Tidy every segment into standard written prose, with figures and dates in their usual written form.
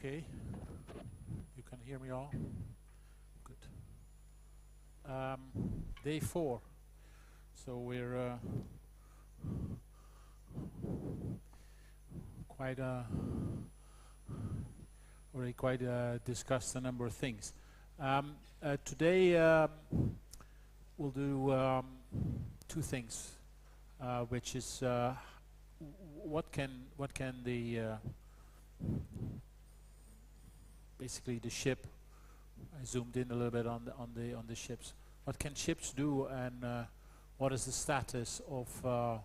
Okay, you can hear me all? Good. Day 4. So we're already quite discussed a number of things. Today we'll do two things, which is what can the basically the ship. I zoomed in a little bit on the ships. What can ships do, and what is the status of a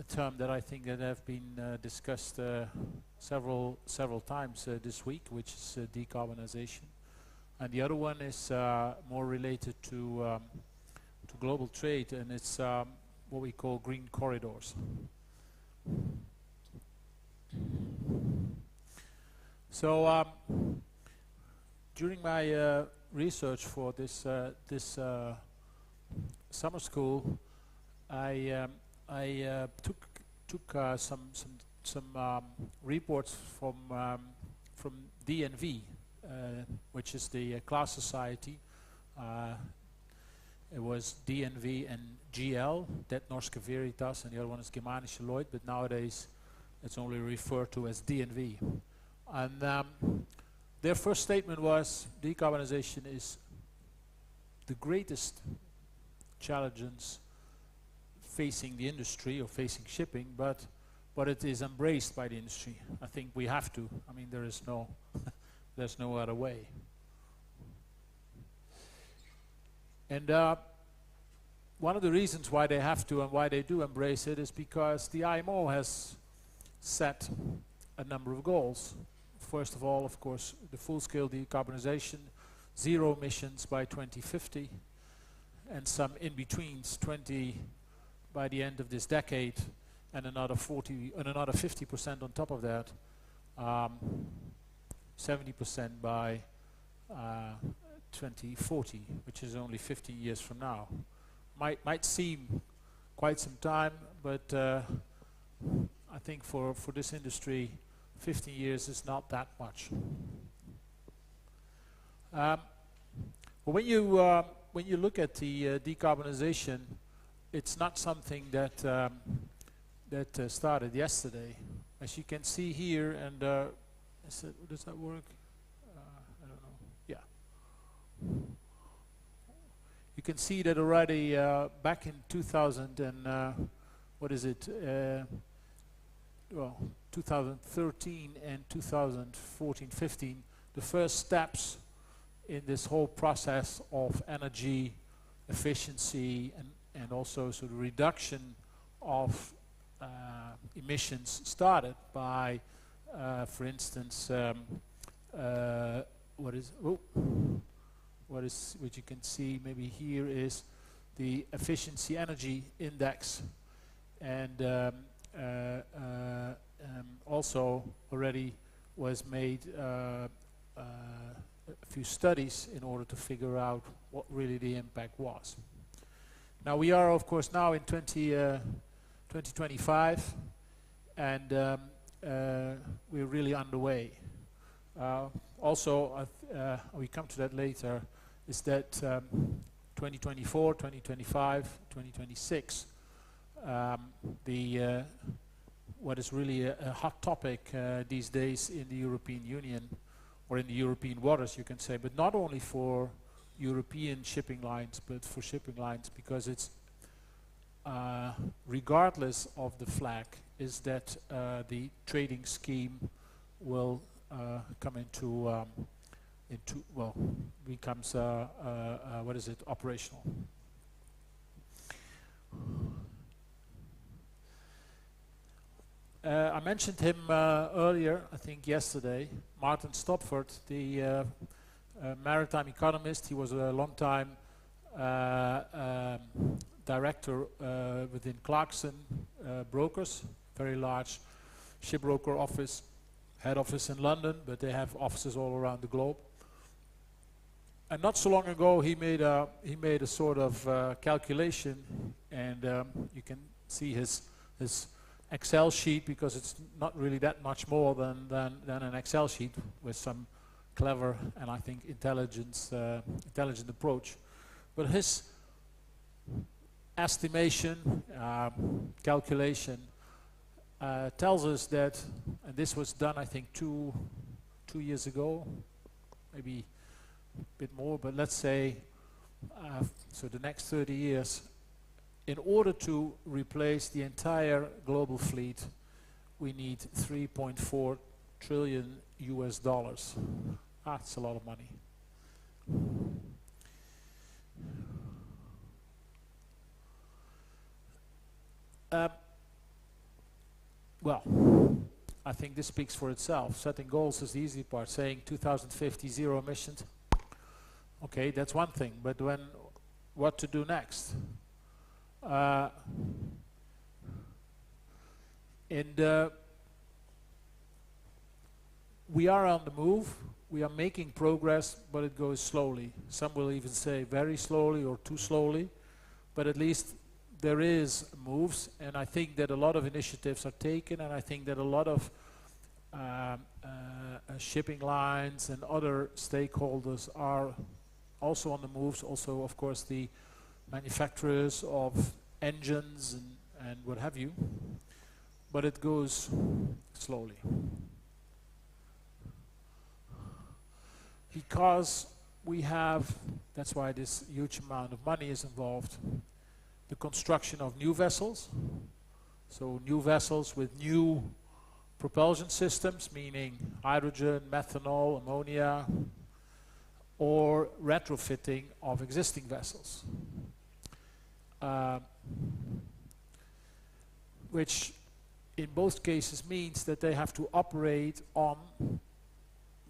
term that I think that have been discussed several times this week, which is decarbonization, and the other one is more related to global trade, and it's what we call green corridors. So during my research for this summer school, I took some reports from DNV, which is the class society. It was DNV and GL, Det Norske Veritas, and the other one is Germanische Lloyd, but nowadays it's only referred to as DNV. And their first statement was decarbonization is the greatest challenges facing the industry or facing shipping, but it is embraced by the industry. I think we have to. I mean, there is no there's no other way. And one of the reasons why they have to and why they do embrace it is because the IMO has set a number of goals. First of all, of course, the full-scale decarbonization, 0 emissions by 2050, and some in-betweens, 20 by the end of this decade, and another 50% on top of that, 70% by 2040, which is only 15 years from now. Might seem quite some time, but I think for this industry, 15 years is not that much. But when you look at the decarbonization, it's not something that started yesterday. As you can see here, and does that work? I don't know. Yeah. You can see that already back in 2000 and what is it? Well, 2013 and 2014-15, the first steps in this whole process of energy efficiency and also sort of reduction of emissions started by, for instance, what you can see maybe here is the efficiency energy index, and also already was made a few studies in order to figure out what really the impact was. Now we are, of course, now in 2025, and we're really underway. Also, we come to that later, is that 2024, 2025, 2026, what is really a hot topic these days in the European Union, or in the European waters, you can say, but not only for European shipping lines, but for shipping lines, because it's regardless of the flag, is that the trading scheme will come into well, becomes what is it, operational. I mentioned him earlier, I think yesterday, Martin Stopford, the maritime economist. He was a long time director within Clarkson Brokers, very large shipbroker office, head office in London, but they have offices all around the globe. And not so long ago, he made a sort of calculation, and you can see his Excel sheet, because it's not really that much more than an Excel sheet with some clever and I think intelligent approach. But his estimation, calculation tells us that, and this was done I think two years ago, maybe a bit more, but let's say so the next 30 years, in order to replace the entire global fleet, we need 3.4 trillion US dollars. That's a lot of money. Well, I think this speaks for itself. Setting goals is the easy part. Saying 2050 zero emissions, okay, that's one thing. But what to do next? We are on the move. We are making progress, but it goes slowly. Some will even say very slowly or too slowly, but at least there is moves, and I think that a lot of initiatives are taken, and I think that a lot of shipping lines and other stakeholders are also on the moves. Also, of course, the manufacturers of engines and what have you, but it goes slowly. Because we have, that's why this huge amount of money is involved, the construction of new vessels. So new vessels with new propulsion systems, meaning hydrogen, methanol, ammonia, or retrofitting of existing vessels. Which in both cases means that they have to operate on,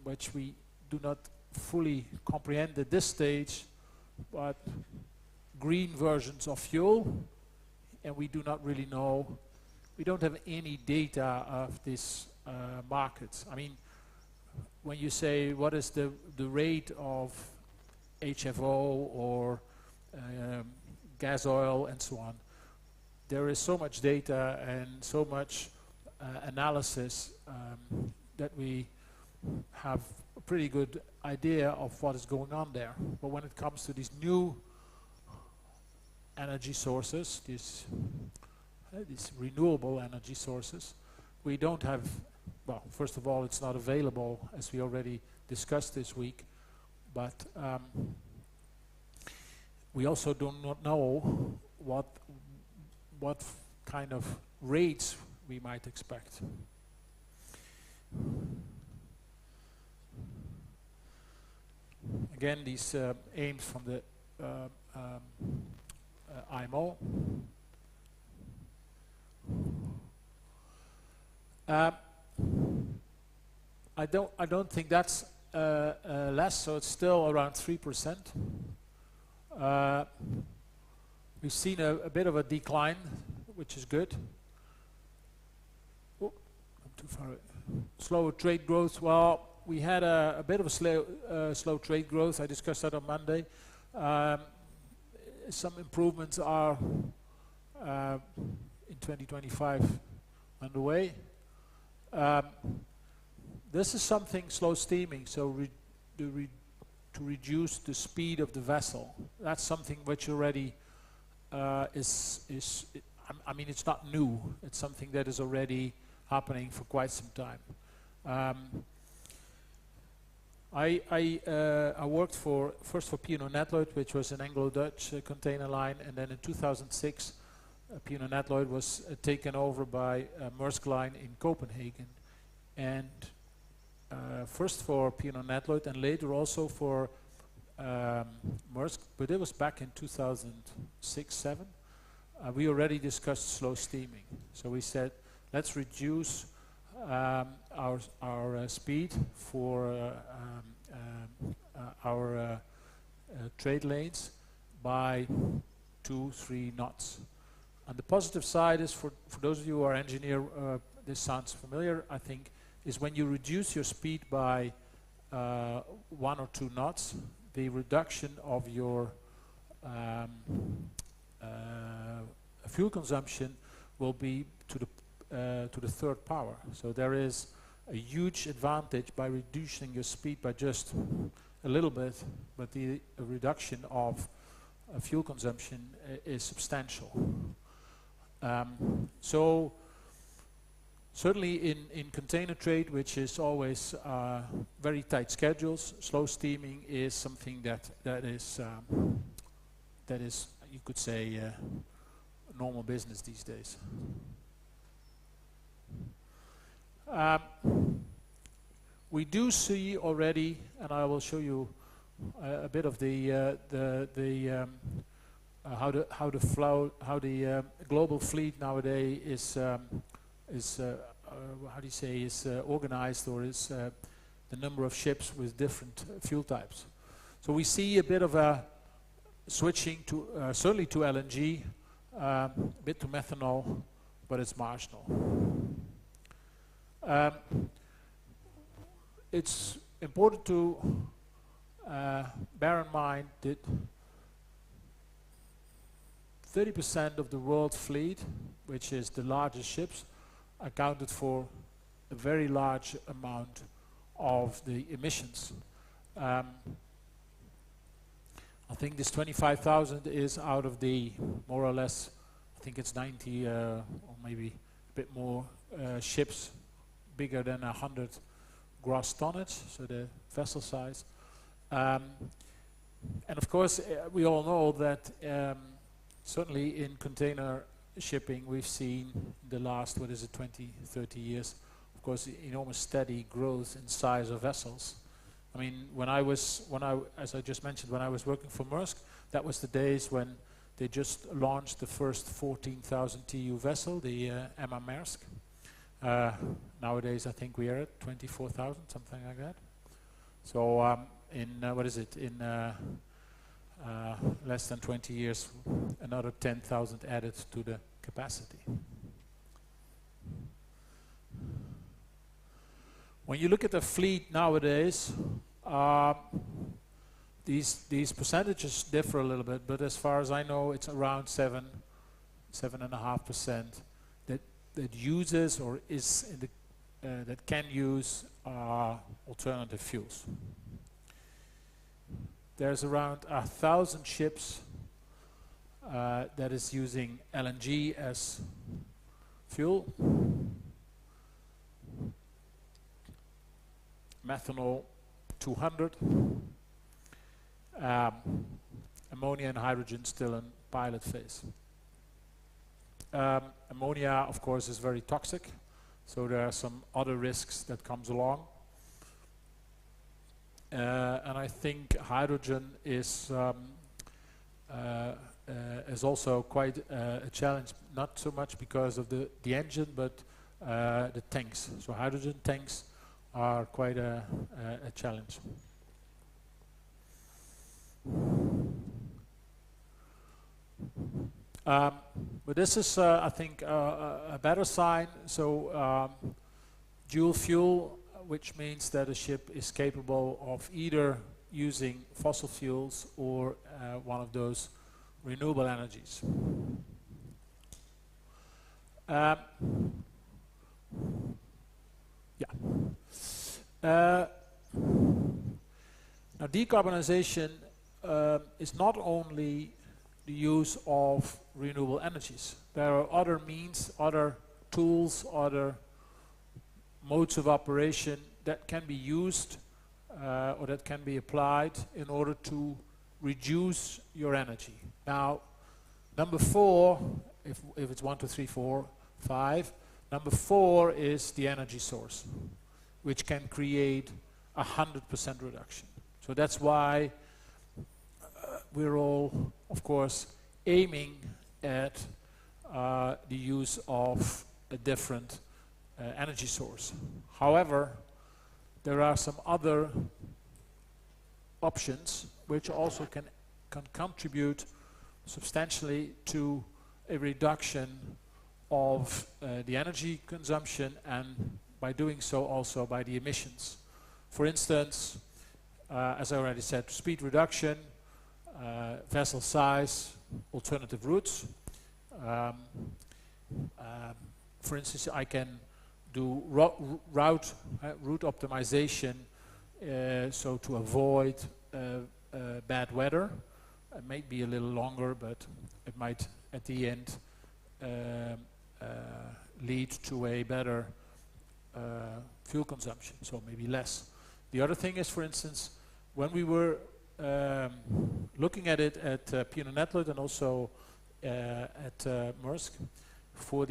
which we do not fully comprehend at this stage, but green versions of fuel, and we do not really know, we don't have any data of this market. I mean, when you say what is the rate of HFO or gas oil and so on, there is so much data and so much analysis that we have a pretty good idea of what is going on there. But when it comes to these new energy sources, these renewable energy sources, we don't have, well, first of all, it's not available, as we already discussed this week, but we also do not know what kind of rates we might expect. Again, these aims from the IMO. I don't think that's less, so it's still around 3%. We've seen a bit of a decline, which is good. Oh, I'm too far. Slower trade growth. Well, we had a bit of a slow trade growth. I discussed that on Monday. Some improvements are in 2025 underway. This is something slow steaming, so to reduce the speed of the vessel. That's something which already I mean, it's not new. It's something that is already happening for quite some time. I worked first for P&O Netloyd, which was an Anglo-Dutch container line, and then in 2006 P&O Netloyd was taken over by Maersk Line in Copenhagen, and first for P&O Netloyd and later also for Maersk, but it was back in 2006-07. We already discussed slow steaming, so we said let's reduce our speed for our trade lanes by 2-3 knots. And the positive side is, for those of you who are engineer, this sounds familiar, I think, is when you reduce your speed by 1 or 2 knots, the reduction of your fuel consumption will be to the to the third power. So there is a huge advantage by reducing your speed by just a little bit, but the reduction of fuel consumption is substantial. So certainly in container trade, which is always very tight schedules, slow steaming is something that is you could say normal business these days. We do see already, and I will show you a bit of the how the global fleet nowadays is how do you say is organized, or is the number of ships with different fuel types. So we see a bit of a switching to certainly to LNG, a bit to methanol, but it's marginal. It's important to bear in mind that 30% of the world fleet, which is the largest ships, accounted for a very large amount of the emissions. I think this 25,000 is out of the more or less, I think it's 90 or maybe a bit more ships bigger than 100 gross tonnage, so the vessel size. And of course, we all know that certainly in container shipping, we've seen the last, 20, 30 years, of course, enormous steady growth in size of vessels. I mean, as I just mentioned, when I was working for Maersk, that was the days when they just launched the first 14,000 TEU vessel, the Emma Maersk. Nowadays, I think we are at 24,000, something like that. So in less than 20 years, another 10,000 added to the capacity. When you look at the fleet nowadays, these percentages differ a little bit, but as far as I know, it's around 7.5% that uses or is in the that can use alternative fuels. There's around 1,000 ships that is using LNG as fuel, methanol 200, ammonia and hydrogen still in pilot phase. Ammonia, of course, is very toxic, so there are some other risks that comes along. And I think hydrogen is also quite a challenge, not so much because of the engine, but the tanks. So hydrogen tanks are quite a challenge. But this is, I think, a better sign. So dual fuel, which means that a ship is capable of either using fossil fuels or one of those renewable energies. Now decarbonization is not only the use of renewable energies. There are other means, other tools, other modes of operation that can be used or that can be applied in order to reduce your energy. Now, number 4, if it's 1, 2, 3, 4, 5, number 4 is the energy source, which can create 100% reduction. So that's why we're all, of course, aiming at the use of a different energy source. However, there are some other options which also can contribute substantially to a reduction of the energy consumption, and by doing so also by the emissions. For instance, as I already said, speed reduction, vessel size, alternative routes, for instance, I can do route optimization, so to avoid bad weather. It might be a little longer, but it might at the end lead to a better fuel consumption, so maybe less. The other thing is, for instance, when we were looking at it at P&O and also at Maersk for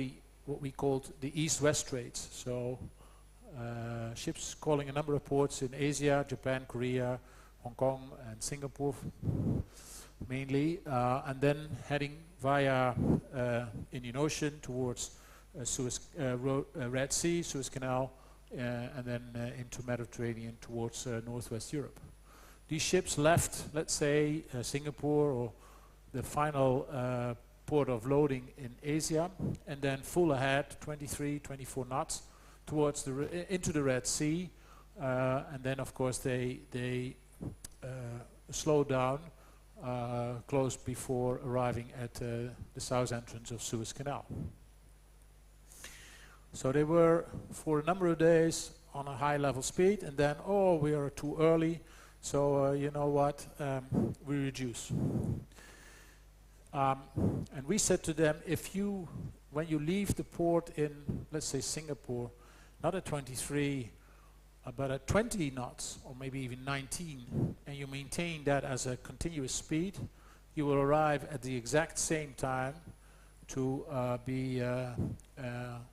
what we called the East-West trades. So ships calling a number of ports in Asia, Japan, Korea, Hong Kong and Singapore mainly, and then heading via Indian Ocean towards Red Sea, Suez Canal, and then into Mediterranean towards Northwest Europe. These ships left, let's say, Singapore or the final port of loading in Asia, and then full ahead, 23, 24 knots, towards into the Red Sea, and then of course they slow down close before arriving at the south entrance of Suez Canal. So they were for a number of days on a high level speed, and then, oh, we are too early, so you know what, we reduce. And we said to them, when you leave the port in, let's say Singapore, not at 23, but at 20 knots, or maybe even 19, and you maintain that as a continuous speed, you will arrive at the exact same time to be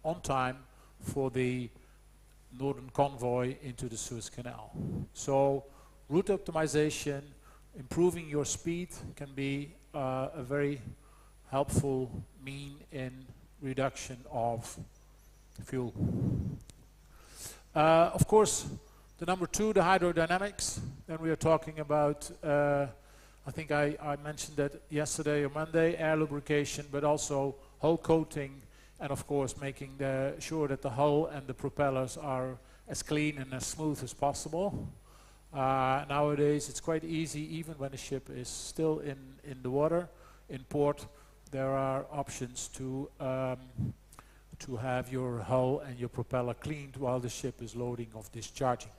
on time for the northern convoy into the Suez Canal. So route optimization, improving your speed can be a very helpful mean in reduction of fuel. Of course, the number two, the hydrodynamics. Then we are talking about, I think I mentioned that yesterday or Monday, air lubrication, but also hull coating, and of course making sure that the hull and the propellers are as clean and as smooth as possible. Nowadays it's quite easy, even when the ship is still in the water, in port, there are options to have your hull and your propeller cleaned while the ship is loading or discharging.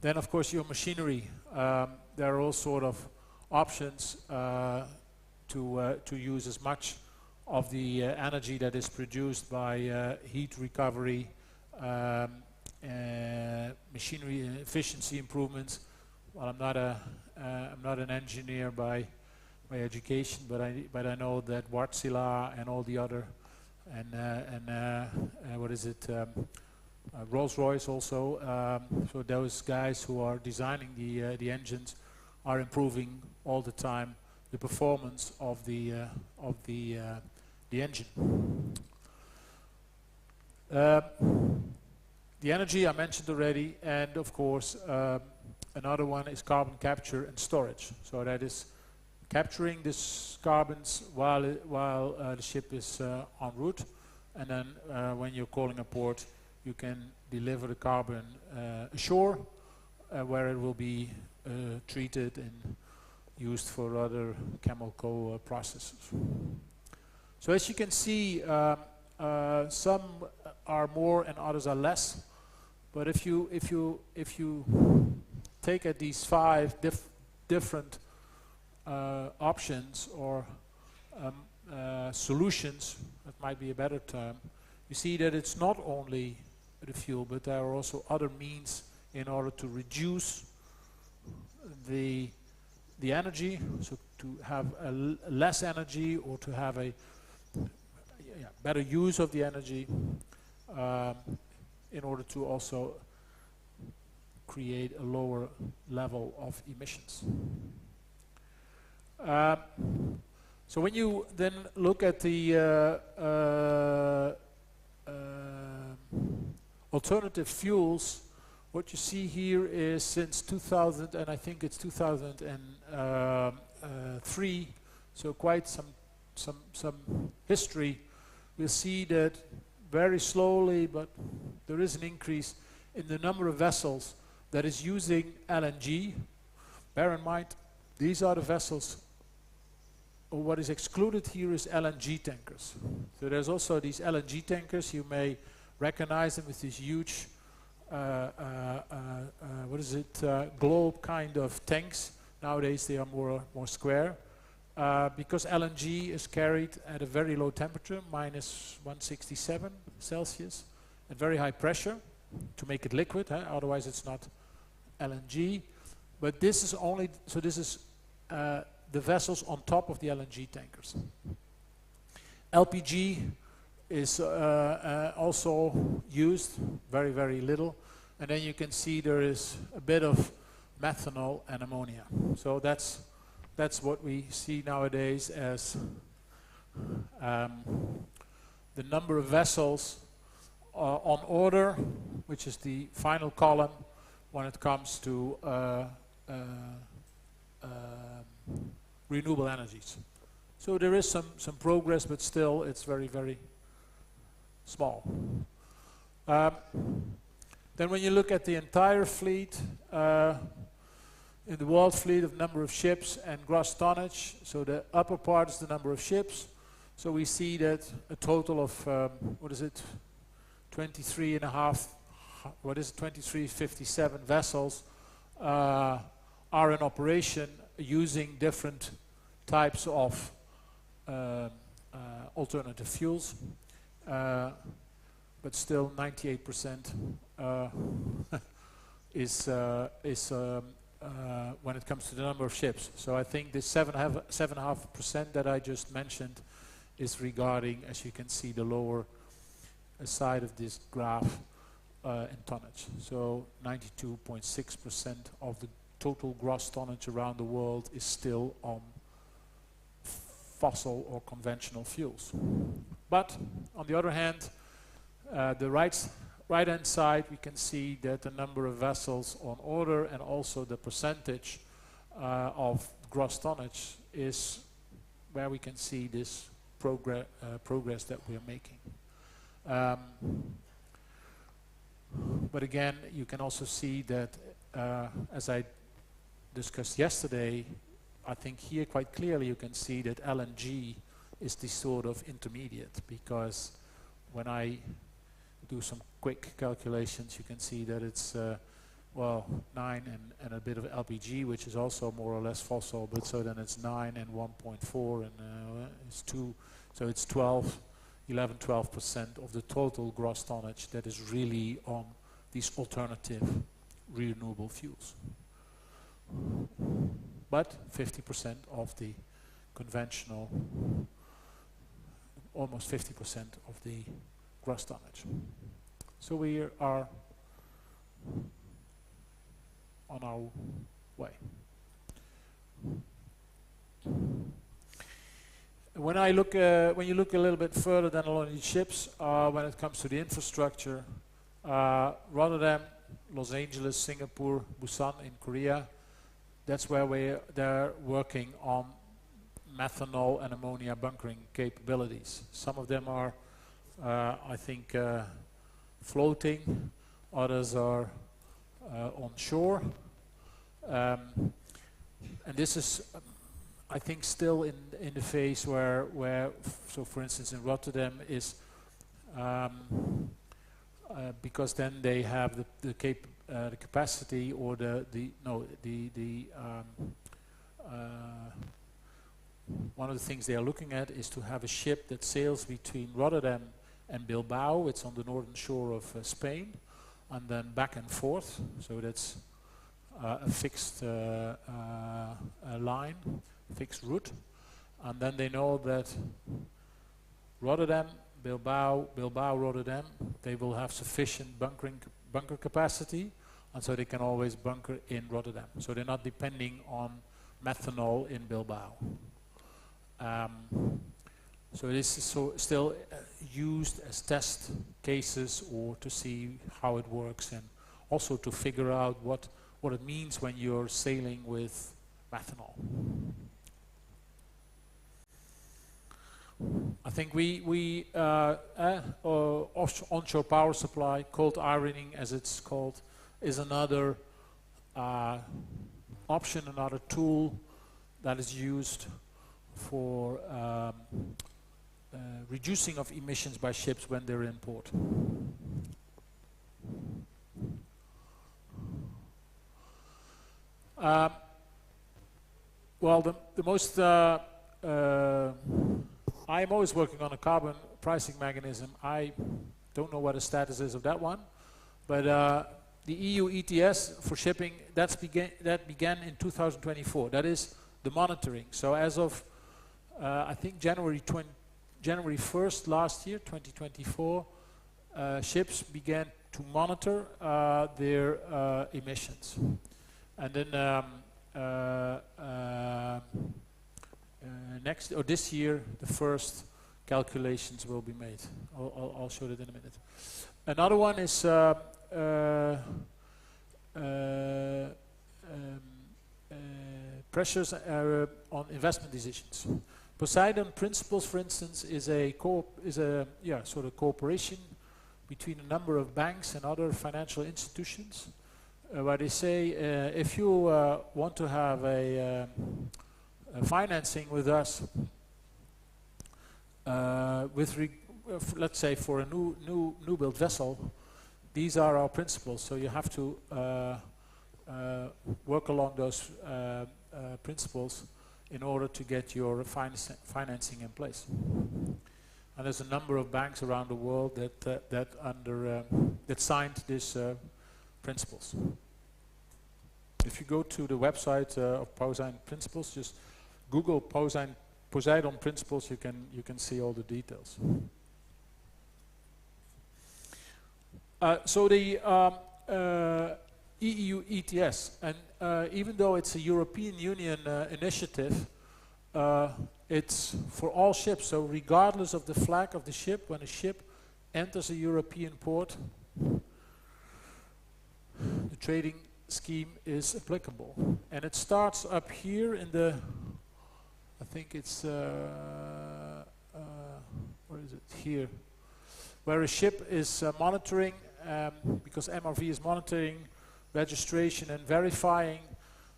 Then of course your machinery. There are all sort of options to use as much of the energy that is produced by heat recovery, machinery efficiency improvements. Well, I'm not an engineer by education, but I know that Wärtsilä and all the other what is it? Rolls-Royce also. So those guys who are designing the engines are improving all the time the performance of the engine. The energy I mentioned already, and of course another one is carbon capture and storage. So that is capturing this carbons while the ship is en route, and then when you're calling a port, you can deliver the carbon ashore, where it will be treated and used for other chemical processes. So as you can see, some are more and others are less. But if you take at these five different options or solutions, that might be a better term, you see that it's not only the fuel, but there are also other means in order to reduce the energy, so to have less energy or to have a better use of the energy, in order to also create a lower level of emissions. So when you then look at the alternative fuels, what you see here is since 2000, and I think it's 2003, so quite some history. We'll see that very slowly, but there is an increase in the number of vessels that is using LNG. Bear in mind, these are the vessels what is excluded here is LNG tankers. So there's also these LNG tankers. You may recognize them with these huge, globe kind of tanks. Nowadays they are more square. Because LNG is carried at a very low temperature, minus 167 Celsius, at very high pressure to make it liquid, otherwise it's not LNG. But this is only, so this is the vessels on top of the LNG tankers. LPG is also used, very, very little. And then you can see there is a bit of methanol and ammonia. So that's what we see nowadays as the number of vessels on order, which is the final column when it comes to renewable energies. So there is some progress, but still it's very, very small. Then when you look at the entire fleet, in the world fleet of number of ships and gross tonnage, so the upper part is the number of ships. So we see that a total of, 2357 vessels are in operation using different types of alternative fuels, but still 98% is when it comes to the number of ships. So I think this 7.5% that I just mentioned is regarding, as you can see, the lower side of this graph in tonnage. So 92.6% of the total gross tonnage around the world is still on fossil or conventional fuels. But on the other hand, the right-hand side, we can see that the number of vessels on order and also the percentage of gross tonnage is where we can see this progress that we are making. But again, you can also see that, as I discussed yesterday, I think here quite clearly you can see that LNG is the sort of intermediate, because when I do some quick calculations, you can see that it's 9 and a bit of LPG, which is also more or less fossil, but so then it's 9 and 1.4 and it's 2, so it's 12% of the total gross tonnage that is really on these alternative renewable fuels. But 50% of the conventional, almost 50% of the gross tonnage. So we are on our way. When you look a little bit further than along these ships, when it comes to the infrastructure, Rotterdam, Los Angeles, Singapore, Busan in Korea, that's where they're working on methanol and ammonia bunkering capabilities. Some of them are, I think, floating, others are on shore. And this is, I think, still in the phase where so for instance in Rotterdam is, because then they have the capacity or one of the things they are looking at is to have a ship that sails between Rotterdam and Bilbao. It's on the northern shore of Spain, and then back and forth. So that's a fixed line, fixed route. And then they know that Rotterdam, Bilbao, Rotterdam, they will have sufficient bunker capacity, and so they can always bunker in Rotterdam. So they're not depending on methanol in Bilbao. So this is still used as test cases or to see how it works, and also to figure out what it means when you're sailing with methanol. I think onshore power supply, cold ironing as it's called, is another option, another tool that is used for reducing of emissions by ships when they're in port. Well, the most IMO is working on a carbon pricing mechanism. I don't know what the status is of that one, but the EU ETS for shipping that began in 2024. That is the monitoring. So as of I think January 1st last year, 2024, ships began to monitor their emissions, and then next or this year the first calculations will be made. I'll show that in a minute. Another one is pressures on investment decisions. Poseidon Principles, for instance, is a sort of cooperation between a number of banks and other financial institutions, where they say if you want to have a financing with us, let's say for a new built vessel, these are our principles. So you have to work along those principles in order to get your financing in place. And there's a number of banks around the world that signed these principles. If you go to the website of Poseidon Principles, just Google Poseidon Principles, you can see all the details. So the EU ETS, and even though it's a European Union initiative, it's for all ships. So regardless of the flag of the ship, when a ship enters a European port, the trading scheme is applicable. And it starts up here in the, I think it's, where is it? Here. Where a ship is monitoring, because MRV is monitoring registration and verifying.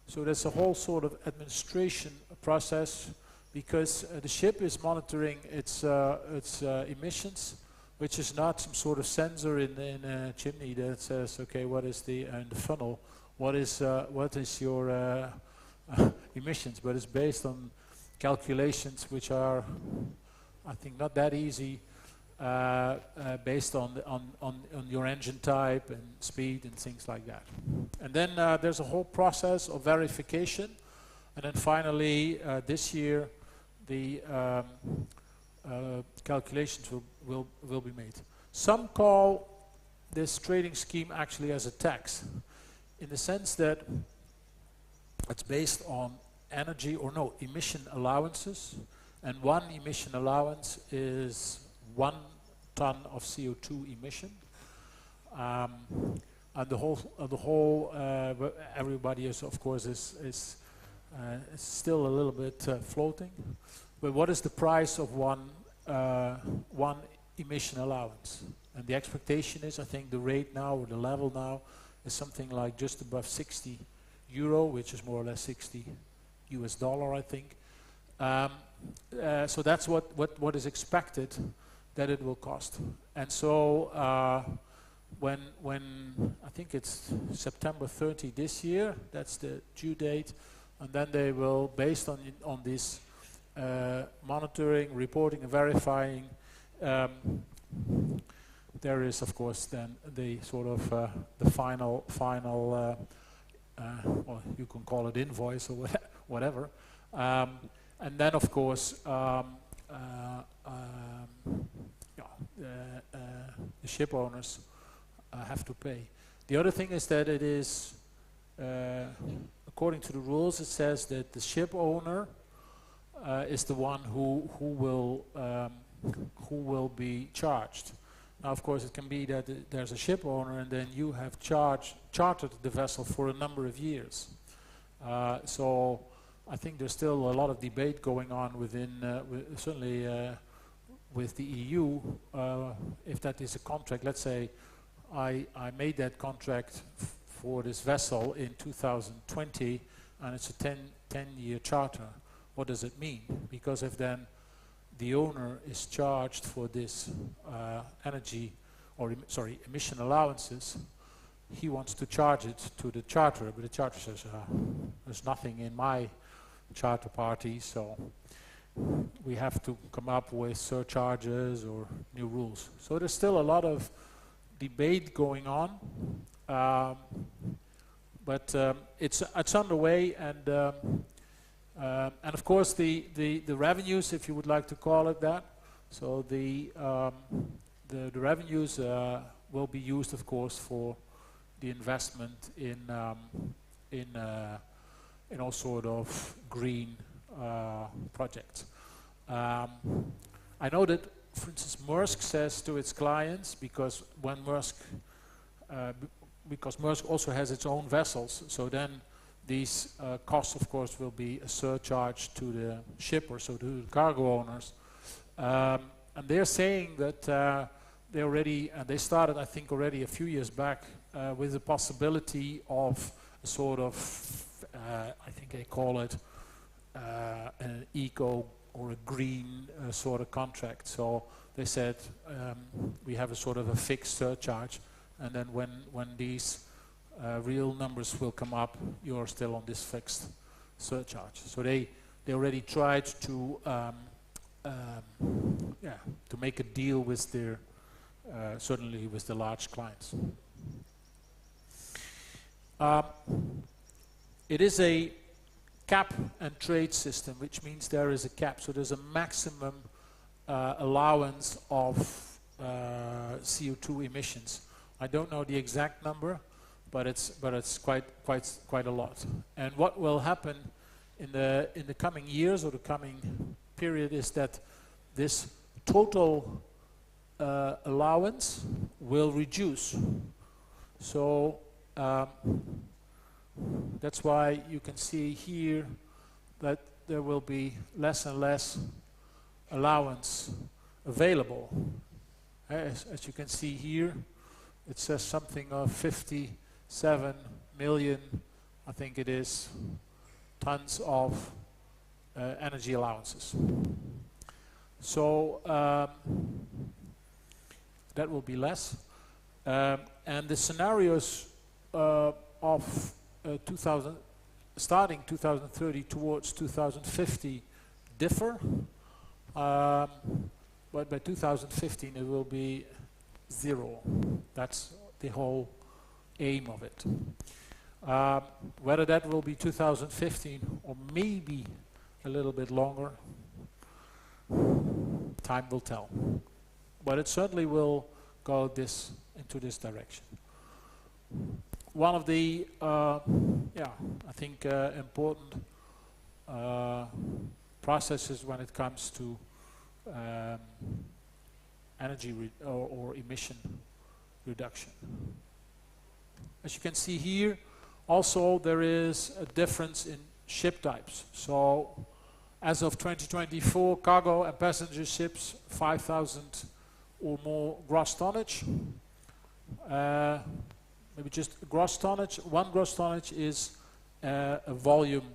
So there's a whole sort of administration process, because the ship is monitoring its emissions, which is not some sort of sensor in a chimney that says, okay, what is the funnel, what is your emissions, but it's based on calculations which are, I think, not that easy, based on your engine type and speed and things like that. And then there's a whole process of verification, and then finally this year the calculations will be made. Some call this trading scheme actually as a tax, in the sense that it's based on energy or no emission allowances, and one emission allowance is 1 ton of CO2 emission, and the whole everybody is, of course, is still a little bit floating. But what is the price of one emission allowance? And the expectation is, I think the rate now, or the level now, is something like just above 60 euro, which is more or less 60 US dollar, I think. So that's what is expected that it will cost. And so when I think it's September 30 this year, that's the due date, and then they will, based on this monitoring, reporting and verifying, there is of course then the sort of the final well, you can call it invoice or whatever, and then of course the ship owners have to pay. The other thing is that it is according to the rules, it says that the ship owner is the one who will be charged. Now, of course, it can be that there's a ship owner and then you have chartered the vessel for a number of years. So I think there's still a lot of debate going on within, certainly with the EU, if that is a contract. Let's say I made that contract for this vessel in 2020, and it's a 10-year charter. what does it mean? Because if then the owner is charged for this energy, or emission allowances, he wants to charge it to the charterer, but the charterer says, there's nothing in my charter party, so we have to come up with surcharges or new rules. So there's still a lot of debate going on, but it's underway, and of course the revenues, if you would like to call it that, so the revenues will be used, of course, for the investment in all sort of green projects. I know that, for instance, Maersk says to its clients, because when because Maersk also has its own vessels, so then these costs, of course, will be a surcharge to the shippers, so to the cargo owners. And they're saying that they already, and they started, I think, already a few years back with the possibility of a sort of, I think they call it an eco or a green sort of contract. So they said we have a sort of a fixed surcharge, and then when these real numbers will come up, you're still on this fixed surcharge. So they already tried to to make a deal with their certainly with the large clients. It is a cap and trade system, which means there is a cap. So there's a maximum allowance of CO2 emissions. I don't know the exact number, but it's quite a lot. And what will happen in the coming years or the coming period is that this total allowance will reduce. So that's why you can see here that there will be less and less allowance available. As you can see here, it says something of 57 million, I think it is, tons of energy allowances. So that will be less. And the scenarios of starting 2030 towards 2050 differ, but by 2015 it will be zero. That's the whole aim of it. Whether that will be 2015 or maybe a little bit longer, time will tell. But it certainly will go into this direction. One of the, I think, important processes when it comes to energy or emission reduction. As you can see here, also there is a difference in ship types. So as of 2024, cargo and passenger ships, 5,000 or more gross tonnage. Maybe just gross tonnage. One gross tonnage is a volume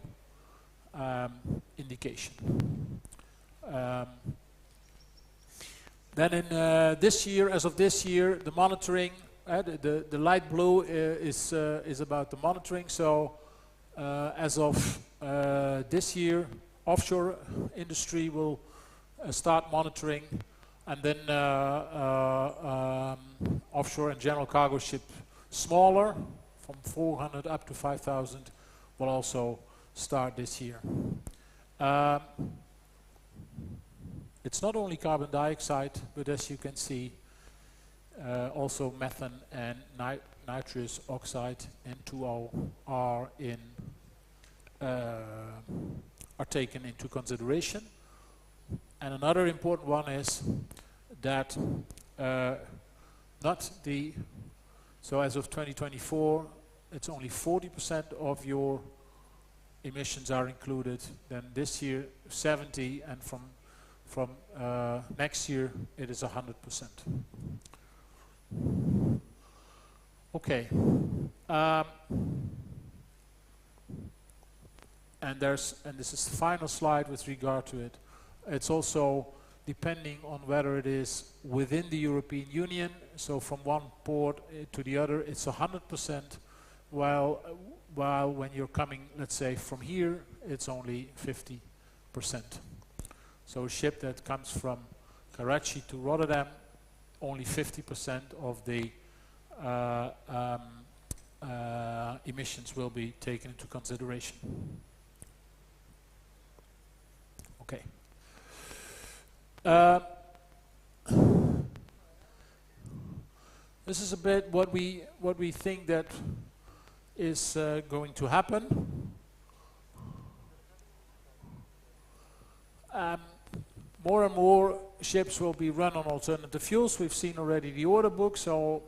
indication. Then in this year, as of this year, the monitoring, the light blue is about the monitoring. So as of this year, offshore industry will start monitoring, and then offshore and general cargo ship, smaller, from 400 up to 5,000, will also start this year. It's not only carbon dioxide, but as you can see, also methane and nitrous oxide, N2O, are taken into consideration. And another important one is that so as of 2024, it's only 40% of your emissions are included. Then this year, 70%, and from next year, it is 100%. Okay. and this is the final slide with regard to it. It's also depending on whether it is within the European Union, so from one port to the other, it's 100%, while when you're coming, let's say, from here, it's only 50%. So a ship that comes from Karachi to Rotterdam, only 50% of the emissions will be taken into consideration. Okay. This is a bit what we think that is going to happen. More and more ships will be run on alternative fuels. We've seen already the order book, so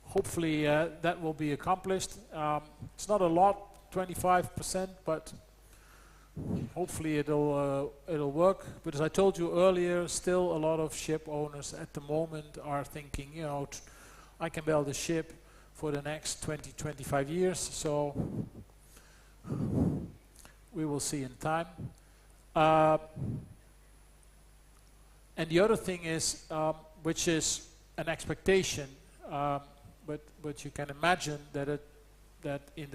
hopefully that will be accomplished. It's not a lot, 25%, but hopefully it'll work. But as I told you earlier, still a lot of ship owners at the moment are thinking, you know, I can build a ship for the next 20-25 years, so we will see in time. And the other thing is, which is an expectation, but you can imagine that that in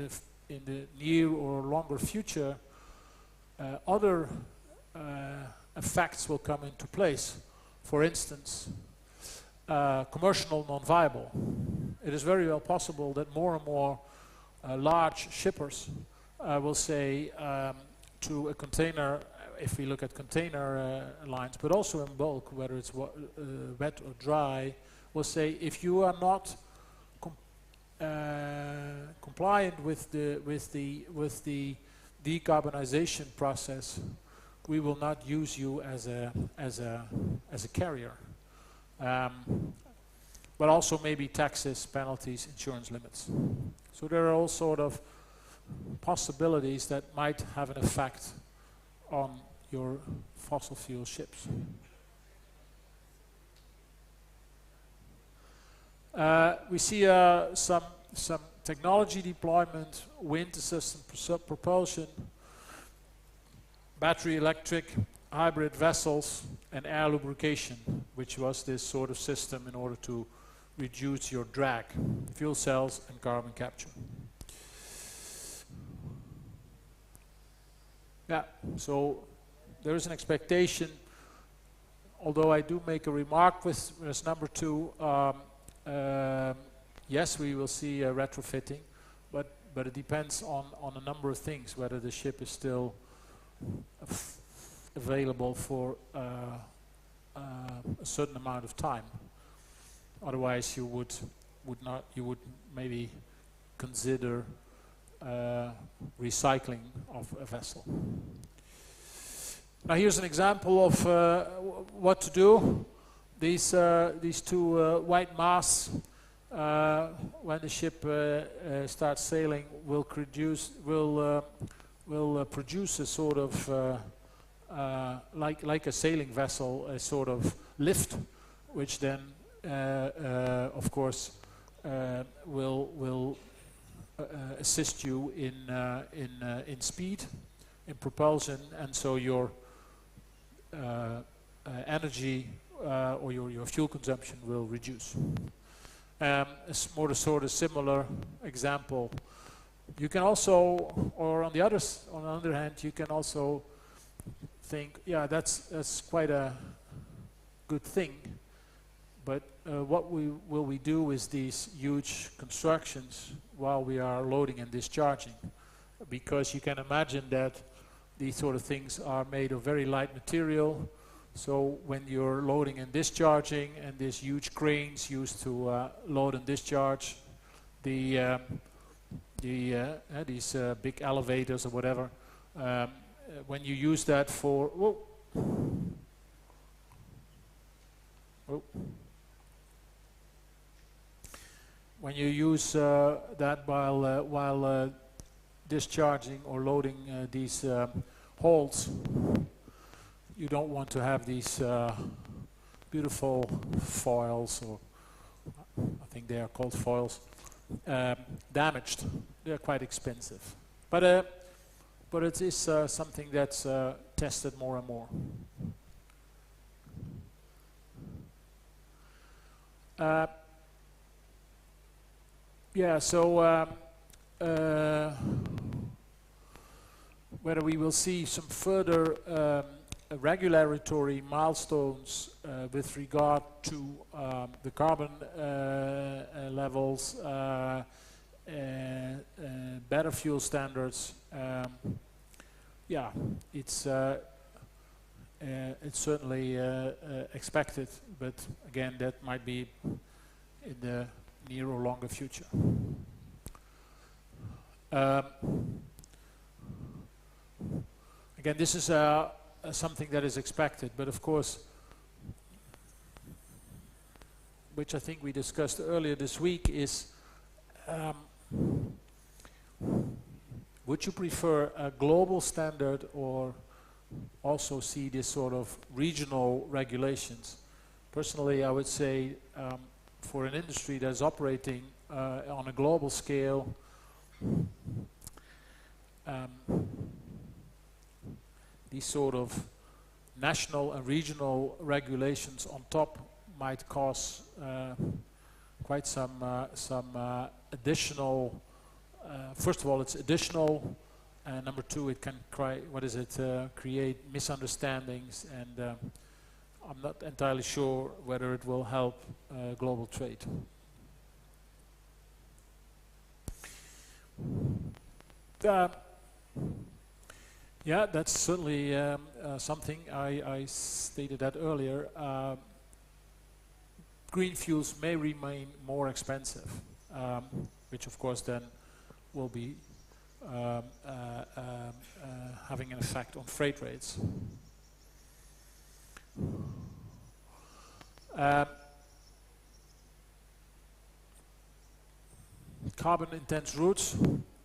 the near or longer future, other effects will come into place. For instance, commercial non-viable. It is very well possible that more and more large shippers will say to a container, if we look at container lines, but also in bulk, whether it's wet or dry, will say if you are not compliant with the decarbonization process, we will not use you as a carrier. But also maybe taxes, penalties, insurance limits. So there are all sort of possibilities that might have an effect on your fossil fuel ships. We see some technology deployment, wind assisted propulsion, battery electric, hybrid vessels, and air lubrication, which was this sort of system in order to reduce your drag, fuel cells and carbon capture. Yeah, so there is an expectation, although I do make a remark with number 2, yes, we will see retrofitting, but it depends on a number of things, whether the ship is still available for a certain amount of time. Otherwise, you would maybe consider recycling of a vessel. Now, here's an example of what to do. These two white masts, when the ship starts sailing, will produce a sort of like a sailing vessel, a sort of lift, which then, of course, will assist you in speed, in propulsion, and so your energy or your fuel consumption will reduce. It's more the sort of similar example. You can also, or on the other hand, you can also think, yeah, that's quite a good thing, but what will we do with these huge constructions while we are loading and discharging? Because you can imagine that these sort of things are made of very light material. So when you're loading and discharging, and these huge cranes used to load and discharge these big elevators or whatever, when you use that for when you use that while discharging or loading these holds, you don't want to have these beautiful foils, or I think they are called foils, damaged. They're quite expensive. But but it is something that's tested more and more. Yeah, so whether we will see some further regulatory milestones with regard to the carbon levels, better fuel standards, yeah, it's certainly expected, but again, that might be in the near or longer future. Again, this is something that is expected, but of course, which I think we discussed earlier this week, is would you prefer a global standard or also see this sort of regional regulations? Personally, I would say for an industry that's operating on a global scale, these sort of national and regional regulations on top might cause quite some additional. First of all, it's additional, and number two, it can create misunderstandings, and I'm not entirely sure whether it will help global trade. Yeah, that's certainly something I stated that earlier. Green fuels may remain more expensive, which of course then will be having an effect on freight rates. Carbon-intense routes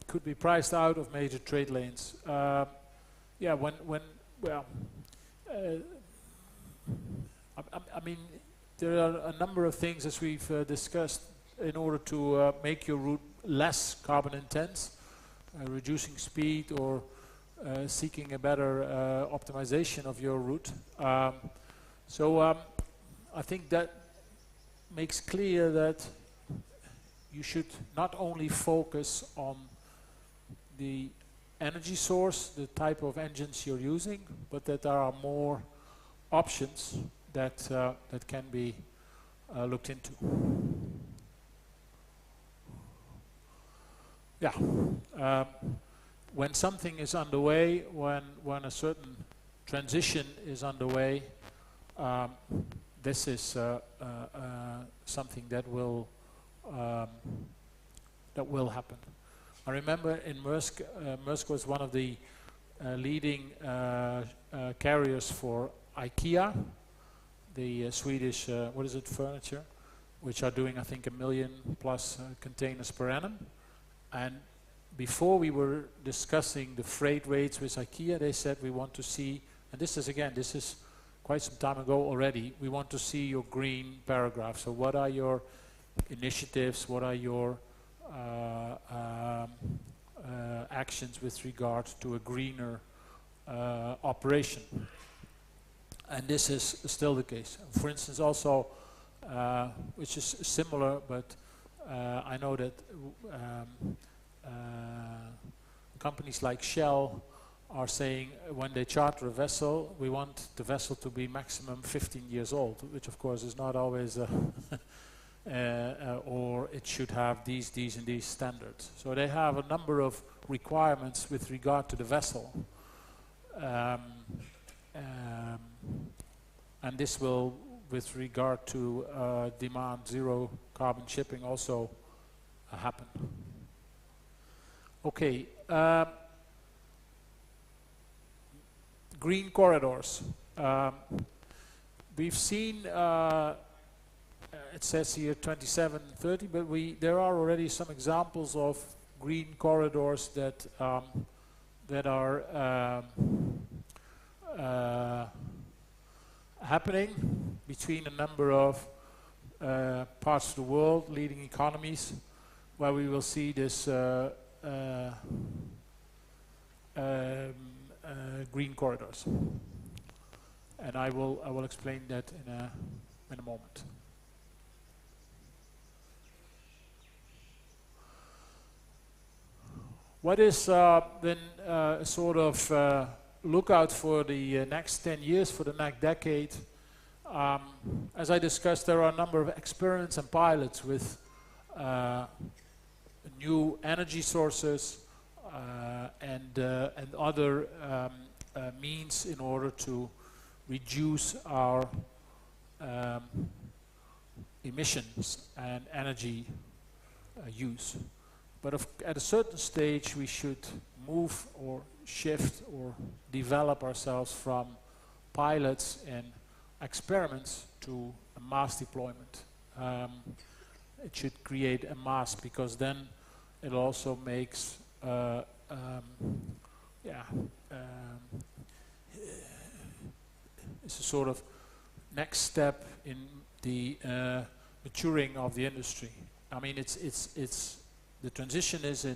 could be priced out of major trade lanes. Yeah, I mean, there are a number of things, as we've discussed, in order to make your route less carbon intense, reducing speed or seeking a better optimization of your route. So I think that makes clear that you should not only focus on the energy source, the type of engines you're using, but that there are more options that that can be looked into. Yeah, when something is underway, when a certain transition is underway, this is something that will happen. I remember in Maersk, Maersk was one of the leading carriers for IKEA, the Swedish, furniture, which are doing, I think, 1 million plus containers per annum. And before we were discussing the freight rates with IKEA, they said we want to see, and this is quite some time ago already, we want to see your green paragraph. So what are your initiatives, what are your actions with regard to a greener operation? And this is still the case. For instance, also, which is similar, but I know that companies like Shell are saying when they charter a vessel, we want the vessel to be maximum 15 years old, which of course is not always, or it should have these and these standards. So they have a number of requirements with regard to the vessel. And this will, with regard to demand zero carbon shipping, also happen. Okay, green corridors. We've seen, it says here 27, 30, but there are already some examples of green corridors that that are happening between a number of parts of the world, leading economies, where we will see this green corridors. And I will explain that in a moment. What is then sort of lookout for the next 10 years, for the next decade? As I discussed, there are a number of experiments and pilots with new energy sources and other means in order to reduce our emissions and energy use. But at a certain stage we should move or shift or develop ourselves from pilots and experiments to a mass deployment. It should create a mass, because then it also makes it's a sort of next step in the maturing of the industry. I mean, it's the transition is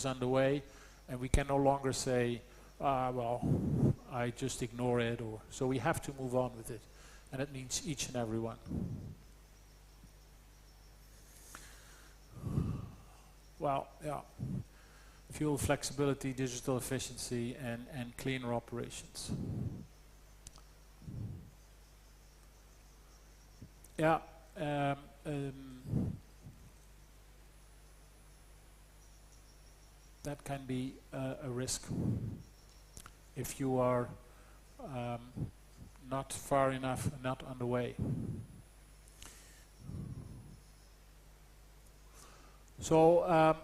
underway, and we can no longer say, well, I just ignore it, or so we have to move on with it, and it means each and every one. Well, yeah, fuel flexibility, digital efficiency, and cleaner operations. Yeah. That can be a risk if you are not far enough, not on the way. So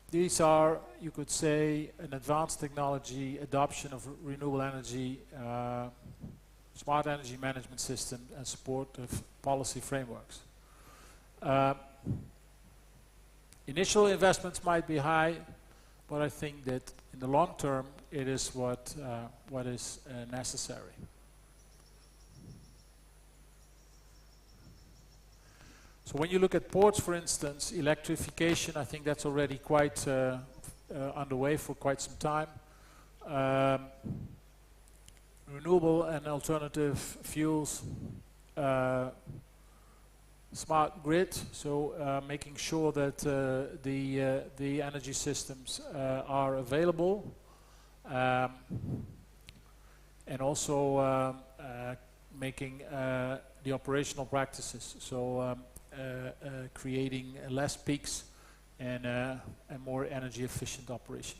these are, you could say, an advanced technology, adoption of renewable energy, smart energy management system, and support of policy frameworks. Initial investments might be high, but I think that in the long term it is what is necessary. So when you look at ports, for instance, electrification, I think that's already quite underway for quite some time. Renewable and alternative fuels, smart grid, so making sure that the energy systems are available, and also making the operational practices, so creating less peaks and a more energy efficient operation.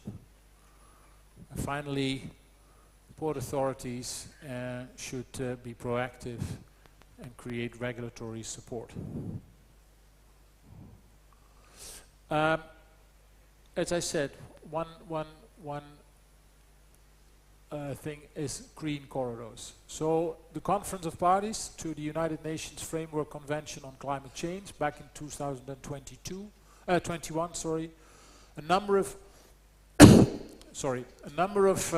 And finally, port authorities should be proactive and create regulatory support. As I said, one thing is green corridors. So the Conference of Parties to the United Nations Framework Convention on Climate Change back in 2021, a number of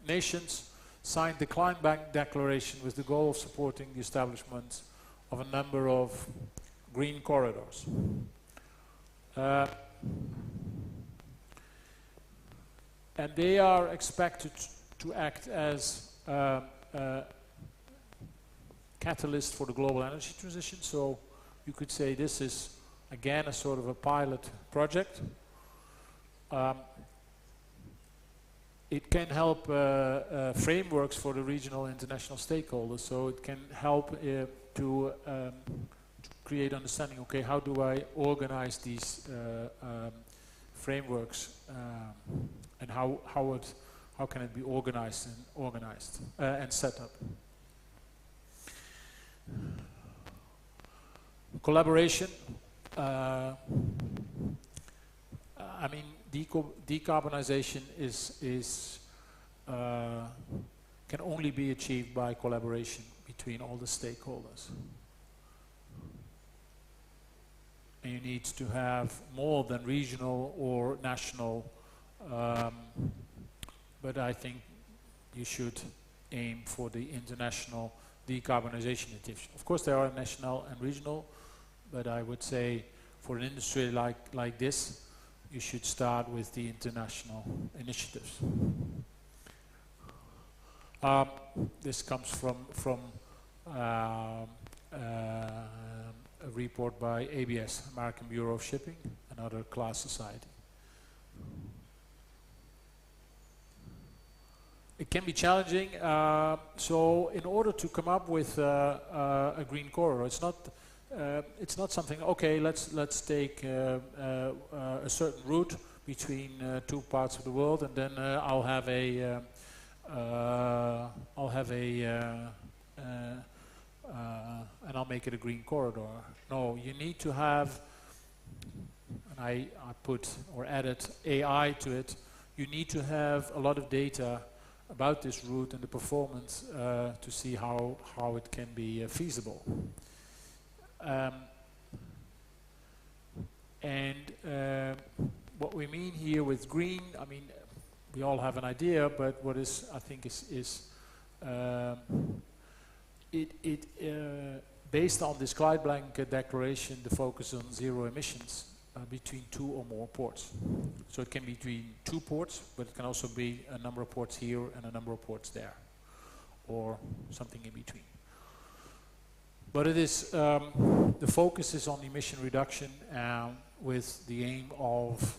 nations signed the Climate Declaration with the goal of supporting the establishment of a number of green corridors. And they are expected to act as catalyst for the global energy transition. So you could say this is again a sort of a pilot project. It can help frameworks for the regional and international stakeholders. So it can help to create understanding. Okay, how do I organize these frameworks, and how can it be organized and set up? Collaboration. I mean, decarbonization can only be achieved by collaboration between all the stakeholders. And you need to have more than regional or national, but I think you should aim for the international decarbonization initiative. Of course there are national and regional, but I would say for an industry like this, you should start with the international initiatives. This comes from a report by ABS, American Bureau of Shipping, another class society. It can be challenging, so in order to come up with a green corridor, it's not something. Okay, let's take a certain route between two parts of the world, and then I'll have a and I'll make it a green corridor. No, you need to have, and I put or added AI to it. You need to have a lot of data about this route and the performance to see how it can be feasible. What we mean here with green, I mean, we all have an idea, but what is, I think, is based on this Clyde Blanket Declaration, the focus on zero emissions between two or more ports. So it can be between two ports, but it can also be a number of ports here and a number of ports there, or something in between. But it is the focus is on emission reduction with the aim of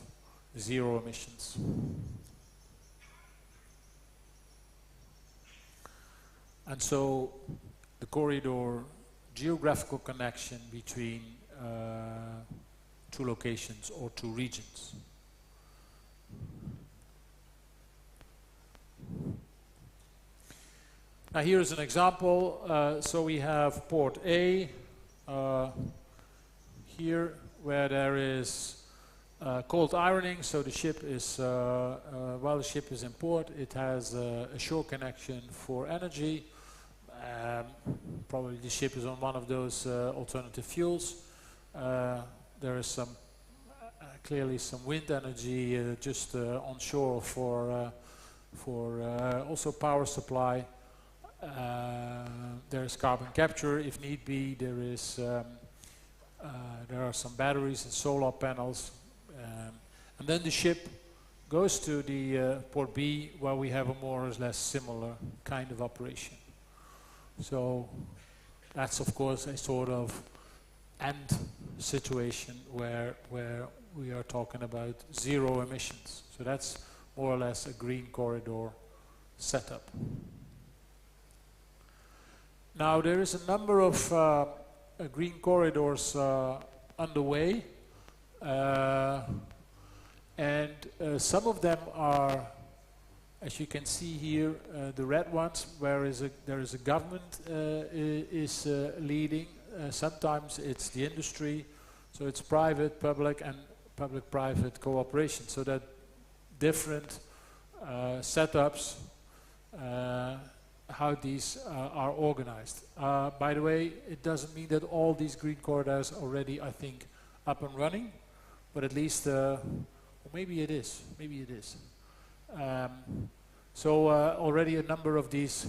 zero emissions. And so the corridor geographical connection between two locations or two regions. Now here is an example. So we have port A here, where there is cold ironing. So the ship is, while the ship is in port, it has a shore connection for energy. Probably the ship is on one of those alternative fuels. There is some clearly some wind energy just on shore for also power supply. There is carbon capture if need be. There is there are some batteries and solar panels, and then the ship goes to the port B, where we have a more or less similar kind of operation. So that's of course a sort of end situation where we are talking about zero emissions. So that's more or less a green corridor setup. Now there is a number of green corridors underway, and some of them are, as you can see here, the red ones, where there is a government is leading. Sometimes it's the industry, so it's private, public, and public-private cooperation. So that different setups, how these are organized. By the way, it doesn't mean that all these green corridors are already, I think, up and running, but at least, or maybe it is. Maybe it is. So already a number of these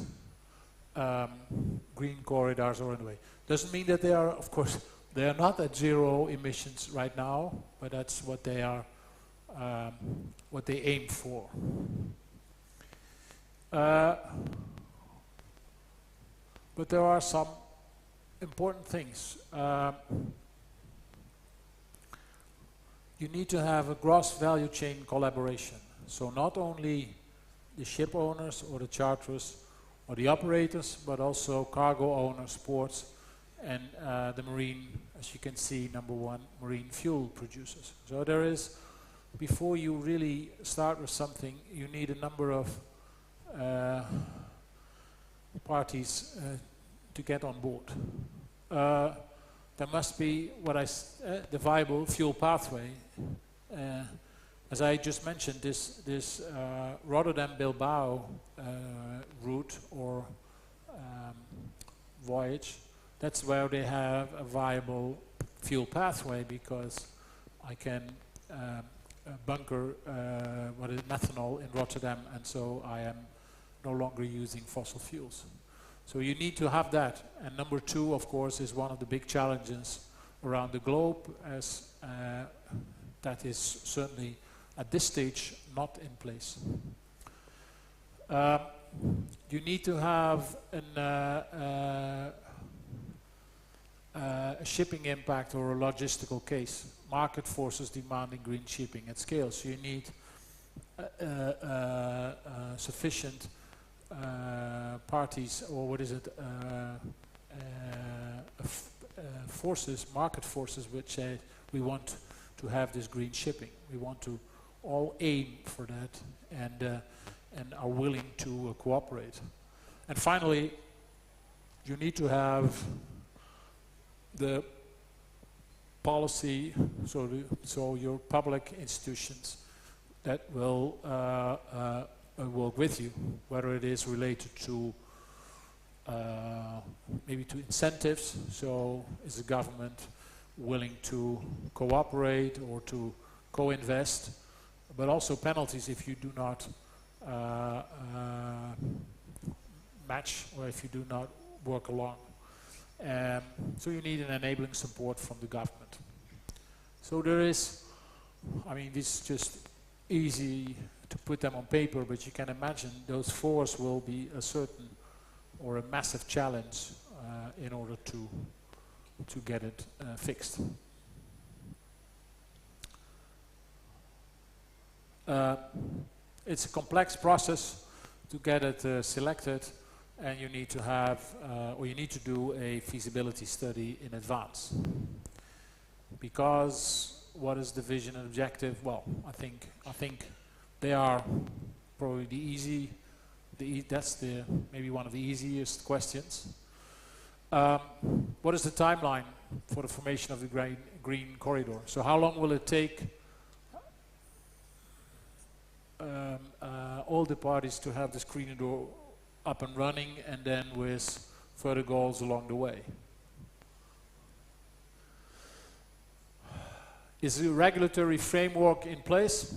green corridors are on the way. Doesn't mean that they are, of course, they are not at zero emissions right now, but that's what they are, what they aim for. But there are some important things. You need to have a gross value chain collaboration. So not only the ship owners or the charterers or the operators, but also cargo owners, ports, and the marine, as you can see, number one, marine fuel producers. So there is, before you really start with something, you need a number of parties to get on board. There must be the viable fuel pathway. As I just mentioned, this Rotterdam-Bilbao route or voyage, that's where they have a viable fuel pathway, because I can bunker methanol in Rotterdam, and so I am no longer using fossil fuels. So you need to have that. And number two, of course, is one of the big challenges around the globe, as that is certainly at this stage not in place. You need to have a shipping impact or a logistical case. Market forces demanding green shipping at scale. So you need sufficient parties, or what is it, forces, market forces, which say we want to have this green shipping. We want to all aim for that and are willing to cooperate. And finally, you need to have the policy, so your public institutions that will work with you, whether it is related to maybe to incentives. So is the government willing to cooperate or to co-invest, but also penalties if you do not match or if you do not work along. So you need an enabling support from the government. So there is, I mean, this is just easy to put them on paper, but you can imagine those fours will be a certain or a massive challenge in order to get it fixed. It's a complex process to get it selected, and you need to have, or you need to do a feasibility study in advance. Because what is the vision and objective? Well, I think they are probably that's maybe one of the easiest questions. What is the timeline for the formation of the green corridor? So how long will it take all the parties to have this corridor up and running, and then with further goals along the way? Is the regulatory framework in place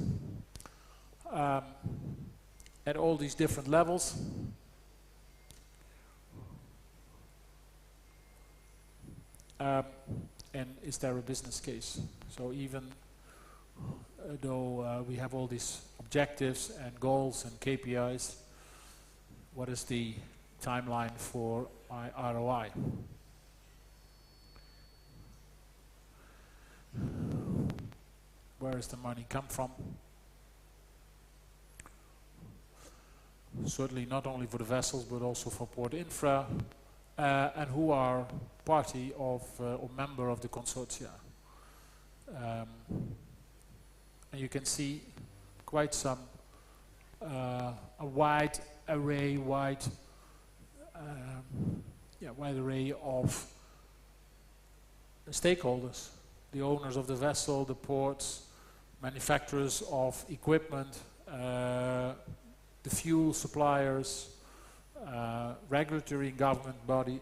at all these different levels? And is there a business case? So even though we have all these objectives and goals and KPIs, what is the timeline for my ROI? Where does the money come from? Certainly not only for the vessels, but also for port infra, and who are party of or member of the consortia. And you can see quite some a wide array of stakeholders: the owners of the vessel, the ports, manufacturers of equipment, the fuel suppliers, regulatory and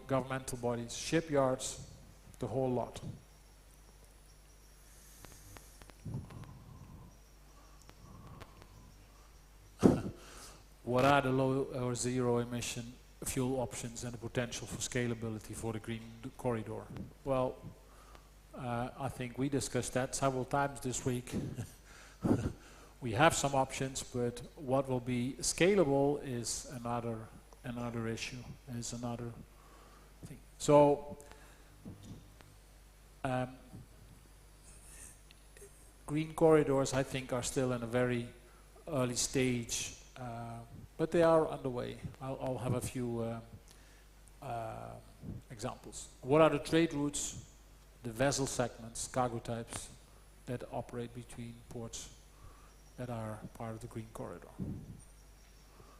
governmental bodies, shipyards, the whole lot. What are the low or zero emission fuel options and the potential for scalability for the green corridor? Well, I think we discussed that several times this week. We have some options, but what will be scalable is another issue, is another thing. So green corridors, I think, are still in a very early stage, but they are underway. I'll have a few examples. What are the trade routes, the vessel segments, cargo types that operate between ports that are part of the green corridor?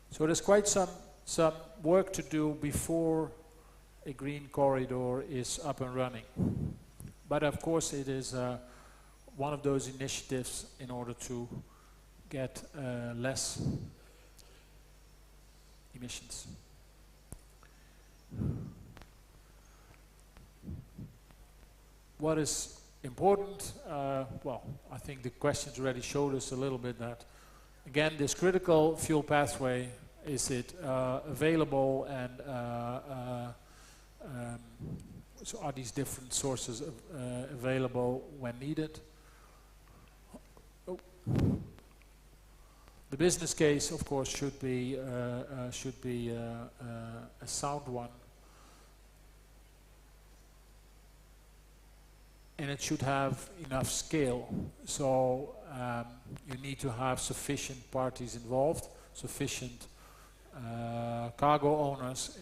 So there's quite some work to do before a green corridor is up and running. But of course it is one of those initiatives in order to get less emissions. What is important? Well, I think the questions already showed us a little bit that, again, this critical fuel pathway, is it available, and so are these different sources available when needed? the business case, of course, should be a sound one, and it should have enough scale. So you need to have sufficient parties involved, sufficient cargo owners,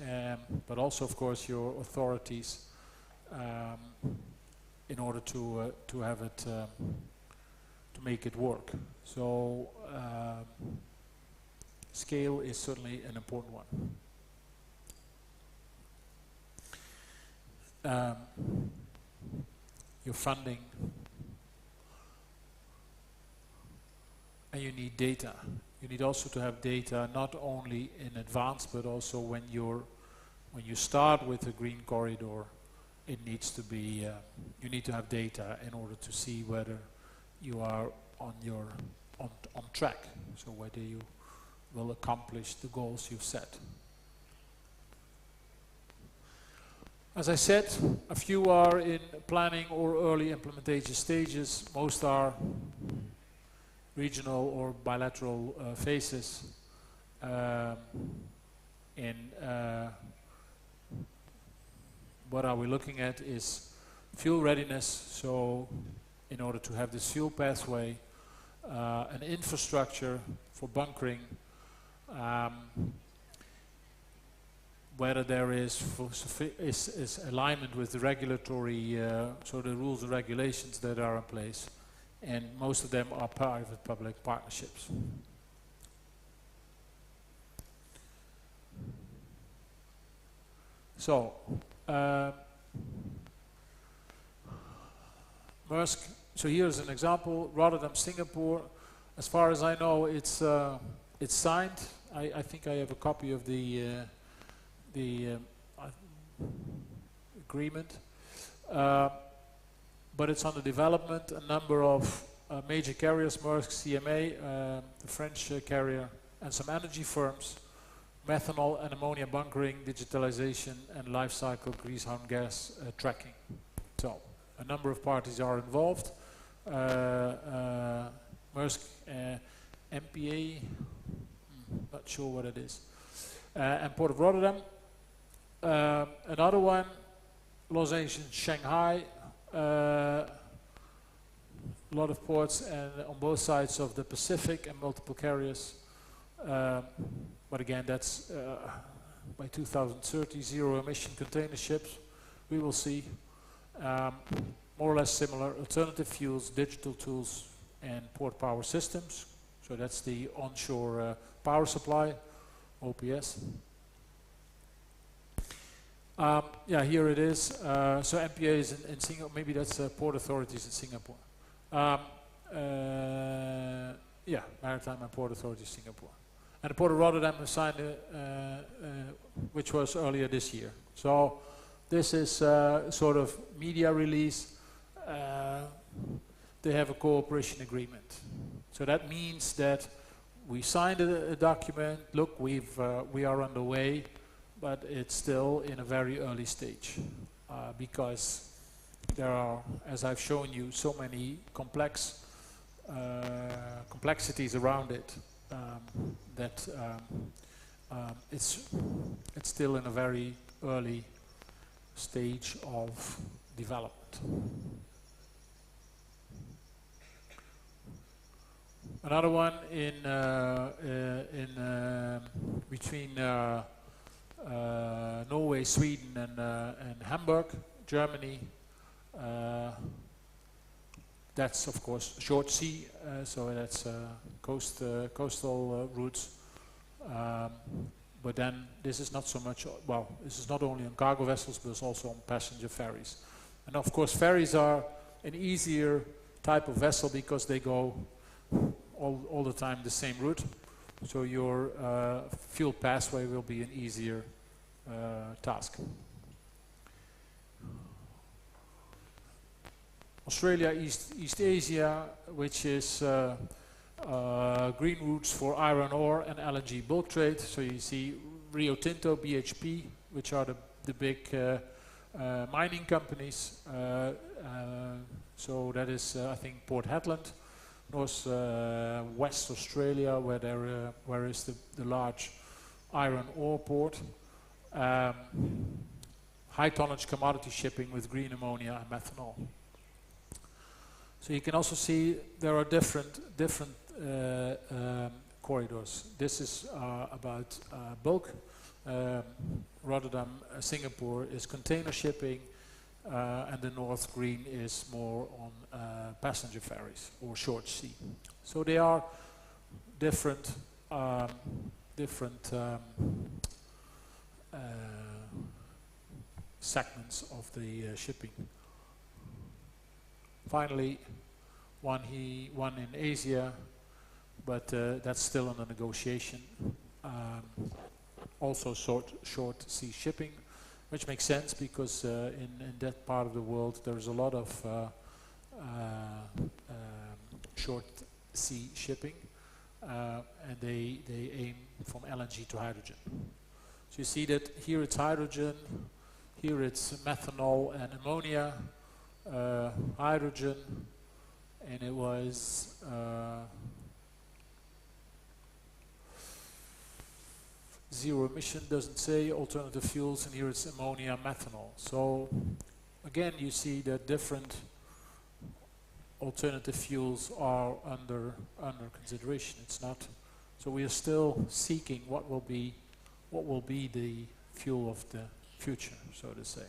but also, of course, your authorities, in order to have it to make it work. So scale is certainly an important one. Your funding, and you need data. You need also to have data not only in advance, but also when you start with a green corridor. It needs to be. You need to have data in order to see whether you are on track. So whether you will accomplish the goals you've set. As I said, a few are in planning or early implementation stages. Most are regional or bilateral phases. What are we looking at is fuel readiness. So in order to have this fuel pathway, an infrastructure for bunkering, whether there is alignment with the regulatory, so the rules and regulations that are in place, and most of them are private-public partnerships. So, Maersk, so here's an example, Rotterdam, Singapore. As far as I know, it's signed. I think I have a copy of the agreement, but it's under development. A number of major carriers, Maersk, CMA, the French carrier, and some energy firms, methanol and ammonia bunkering, digitalization, and life cycle greenhouse gas tracking. So a number of parties are involved. Maersk, MPA, not sure what it is, and Port of Rotterdam. Another one, Los Angeles, Shanghai, a lot of ports and on both sides of the Pacific and multiple carriers. But again, that's by 2030, zero emission container ships. We will see. More or less similar, alternative fuels, digital tools, and port power systems. So that's the onshore power supply, OPS. Yeah, here it is. So MPA is in Singapore. Maybe that's port authorities in Singapore. Yeah, Maritime and Port Authority Singapore. And the Port of Rotterdam has signed, which was earlier this year. So this is sort of media release. They have a cooperation agreement. So that means that we signed a document. Look, we are underway, but it's still in a very early stage because there are, as I've shown you, so many complexities around it that it's still in a very early stage of development. Another one between Norway, Sweden, and Hamburg, Germany. That's of course short sea, so that's coastal routes. But then this is not so much. Well, this is not only on cargo vessels, but it's also on passenger ferries. And of course, ferries are an easier type of vessel because they go all the time the same route. So your fuel pathway will be an easier task. Australia, East Asia, which is green routes for iron ore and LNG bulk trade. So you see Rio Tinto, BHP, which are the big mining companies. So that is, I think, Port Hedland. West Australia, where is the large iron ore port. High tonnage commodity shipping with green ammonia and methanol. So you can also see there are different corridors. This is about bulk. Rotterdam, Singapore is container shipping, and the North Green is more on passenger ferries or short sea. So they are different segments of the shipping. Finally, one in Asia, but that's still under negotiation. Also short sea shipping, which makes sense because in that part of the world there's a lot of short sea shipping, and they aim from LNG to hydrogen. So you see that here it's hydrogen, here it's methanol and ammonia, hydrogen, and it was zero emission, doesn't say, alternative fuels, and here it's ammonia, methanol. So again, you see that different alternative fuels are under consideration. It's not, so we are still seeking what will be the fuel of the future, so to say.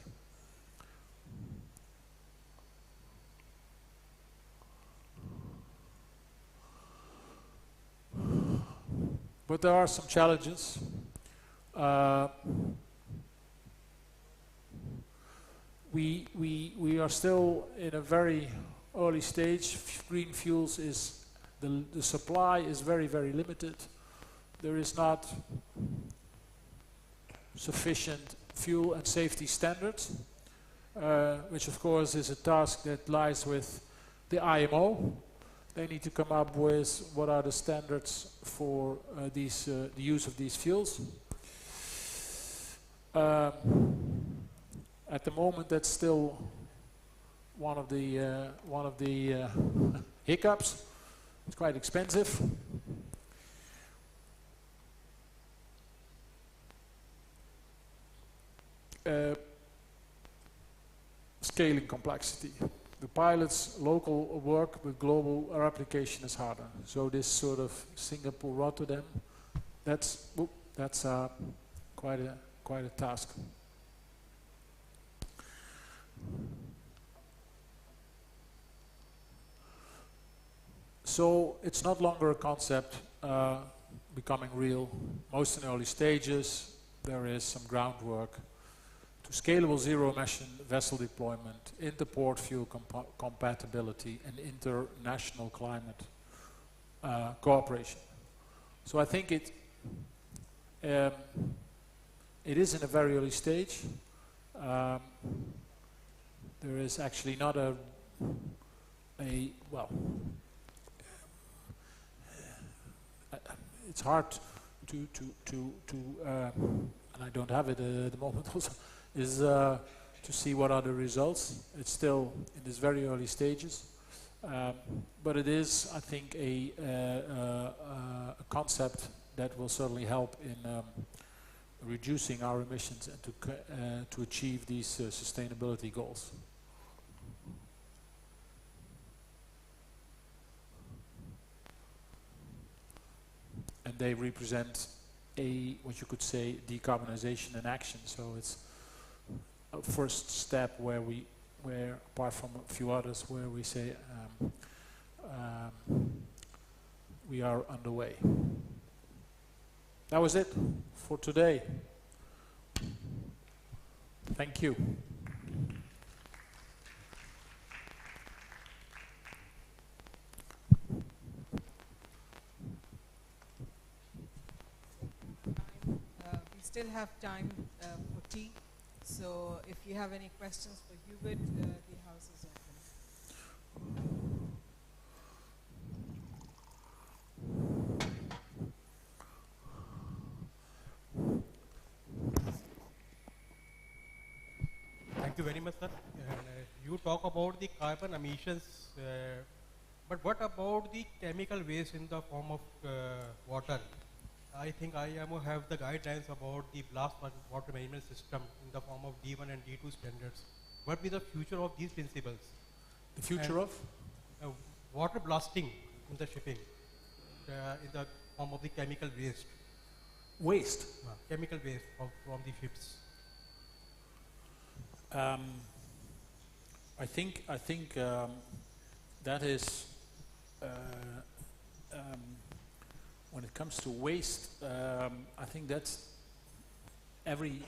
But there are some challenges. We are still in a very early stage. Green fuels is the supply is very limited. There is not sufficient fuel and safety standards, which of course is a task that lies with the IMO. They need to come up with what are the standards for the use of these fuels. At the moment, that's still one of the hiccups. It's quite expensive. Scaling complexity. The pilot's local work with global replication is harder. So this sort of Singapore, Rotterdam, that's quite a task. So it's not longer a concept becoming real. Most in early stages, there is some groundwork to scalable zero-emission vessel deployment, interport fuel compatibility, and international climate cooperation. So I think it is in a very early stage. There is actually not it's hard to and I don't have it at the moment also, is to see what are the results. It's still in these very early stages, but it is, I think, a concept that will certainly help in reducing our emissions and to achieve these sustainability goals. And they represent what you could say, decarbonization in action. So it's a first step where apart from a few others, where we say we are underway. That was it for today. Thank you. We still have time for tea, so if you have any questions for Hubert, the house is open. Thank you very much, sir. You talk about the carbon emissions But what about the chemical waste in the form of water? I think IMO have the guidelines about the blast water management system in the form of D1 and D2 standards. What will be the future of these principles? The future of? Water blasting in the shipping, in the form of the chemical waste. Waste? Chemical waste from the ships. I think that is when it comes to waste. I think that's every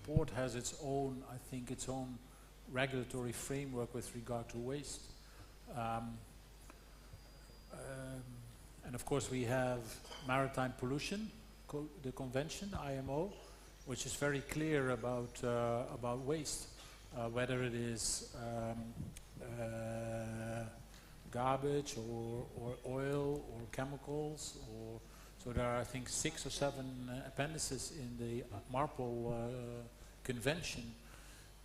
port has its own. I think its own regulatory framework with regard to waste. And of course, we have maritime pollution, the convention IMO, which is very clear about waste. Whether it is garbage or oil or chemicals, or so there are, I think, 6 or 7 appendices in the MARPOL convention,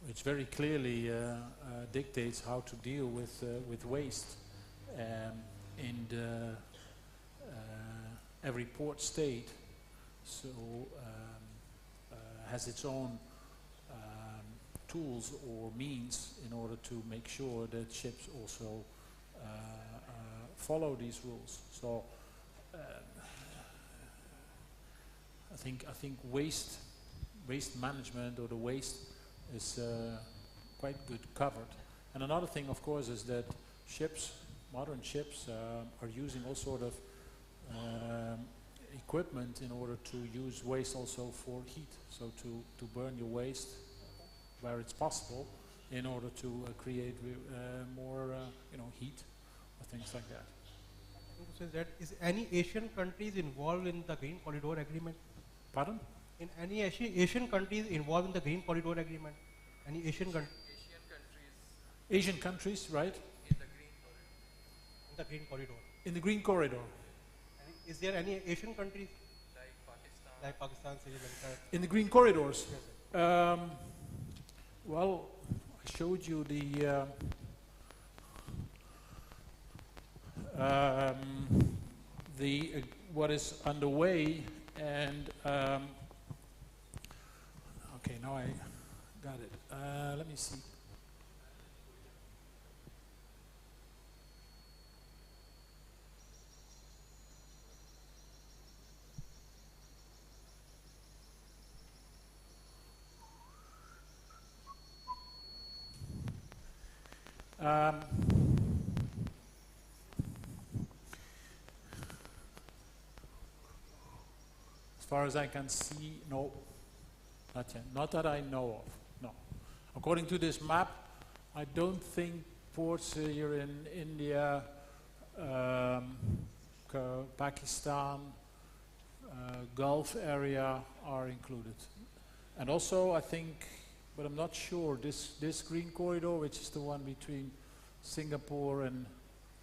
which very clearly dictates how to deal with waste, and every port state so has its own tools or means in order to make sure that ships also follow these rules. So I think waste management, or the waste, is quite good covered. And another thing, of course, is that ships, modern ships, are using all sort of equipment in order to use waste also for heat. So to burn your waste where it's possible, in order to create more, heat or things like that. Is any Asian countries involved in the Green Corridor Agreement? Pardon? In any Asian countries involved in the Green Corridor Agreement? Any Asian countries? Asian countries, right? In the Green Corridor. In the Green Corridor. In the Green Corridor. Is there any Asian countries? Like Pakistan, Sri Lanka? In the Green Corridors? Yes, well, I showed you the what is underway, and okay, now I got it. Let me see. As far as I can see, no, not yet. Not that I know of, no. According to this map, I don't think ports here in India, Pakistan, Gulf area are included. And also, I think, but I'm not sure, this green corridor, which is the one between Singapore and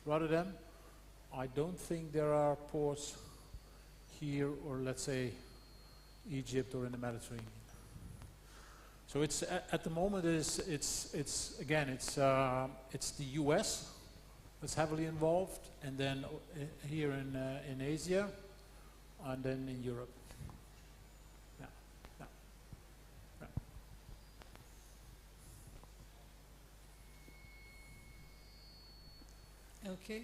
Rotterdam, I don't think there are ports here, or let's say Egypt or in the Mediterranean. So it's at the moment it's again it's the US that's heavily involved, and then here in Asia, and then in Europe. Yeah. Yeah. Yeah. Okay.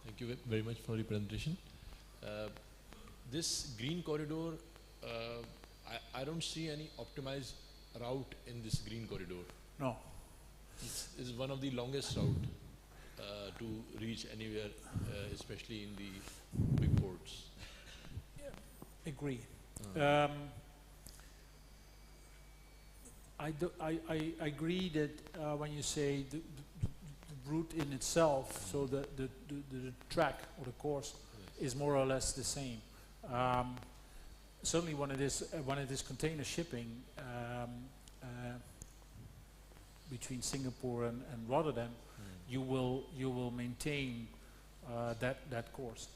Thank you very much for the presentation. This green corridor, I don't see any optimized route in this green corridor. No. It's one of the longest route to reach anywhere, especially in the big ports. Yeah, agree. I agree that when you say the route in itself, so the track or the course is more or less the same. Certainly when it is container shipping between Singapore and Rotterdam, you will maintain that course.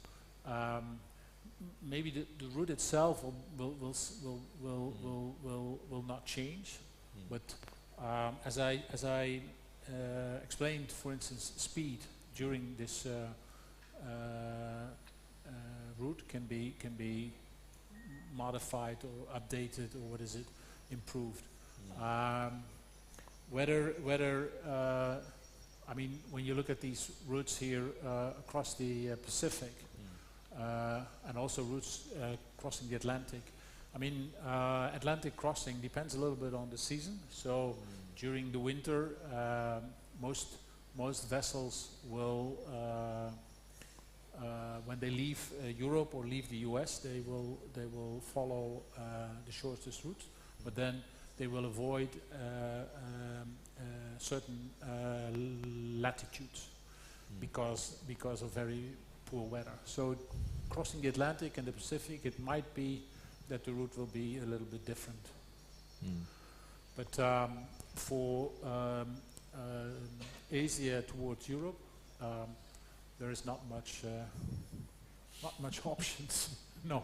Maybe the route itself will not change, but As I explained, for instance, speed during this route can be modified or updated, or what is it, improved. Whether I mean, when you look at these routes here across the Pacific, and also routes crossing the Atlantic, I mean, Atlantic crossing depends a little bit on the season. So during the winter, most vessels will, when they leave Europe or leave the US, they will follow the shortest route, but then they will avoid certain latitudes because of very poor weather. So crossing the Atlantic and the Pacific, it might be that the route will be a little bit different. But for Asia towards Europe, there is not much options. No,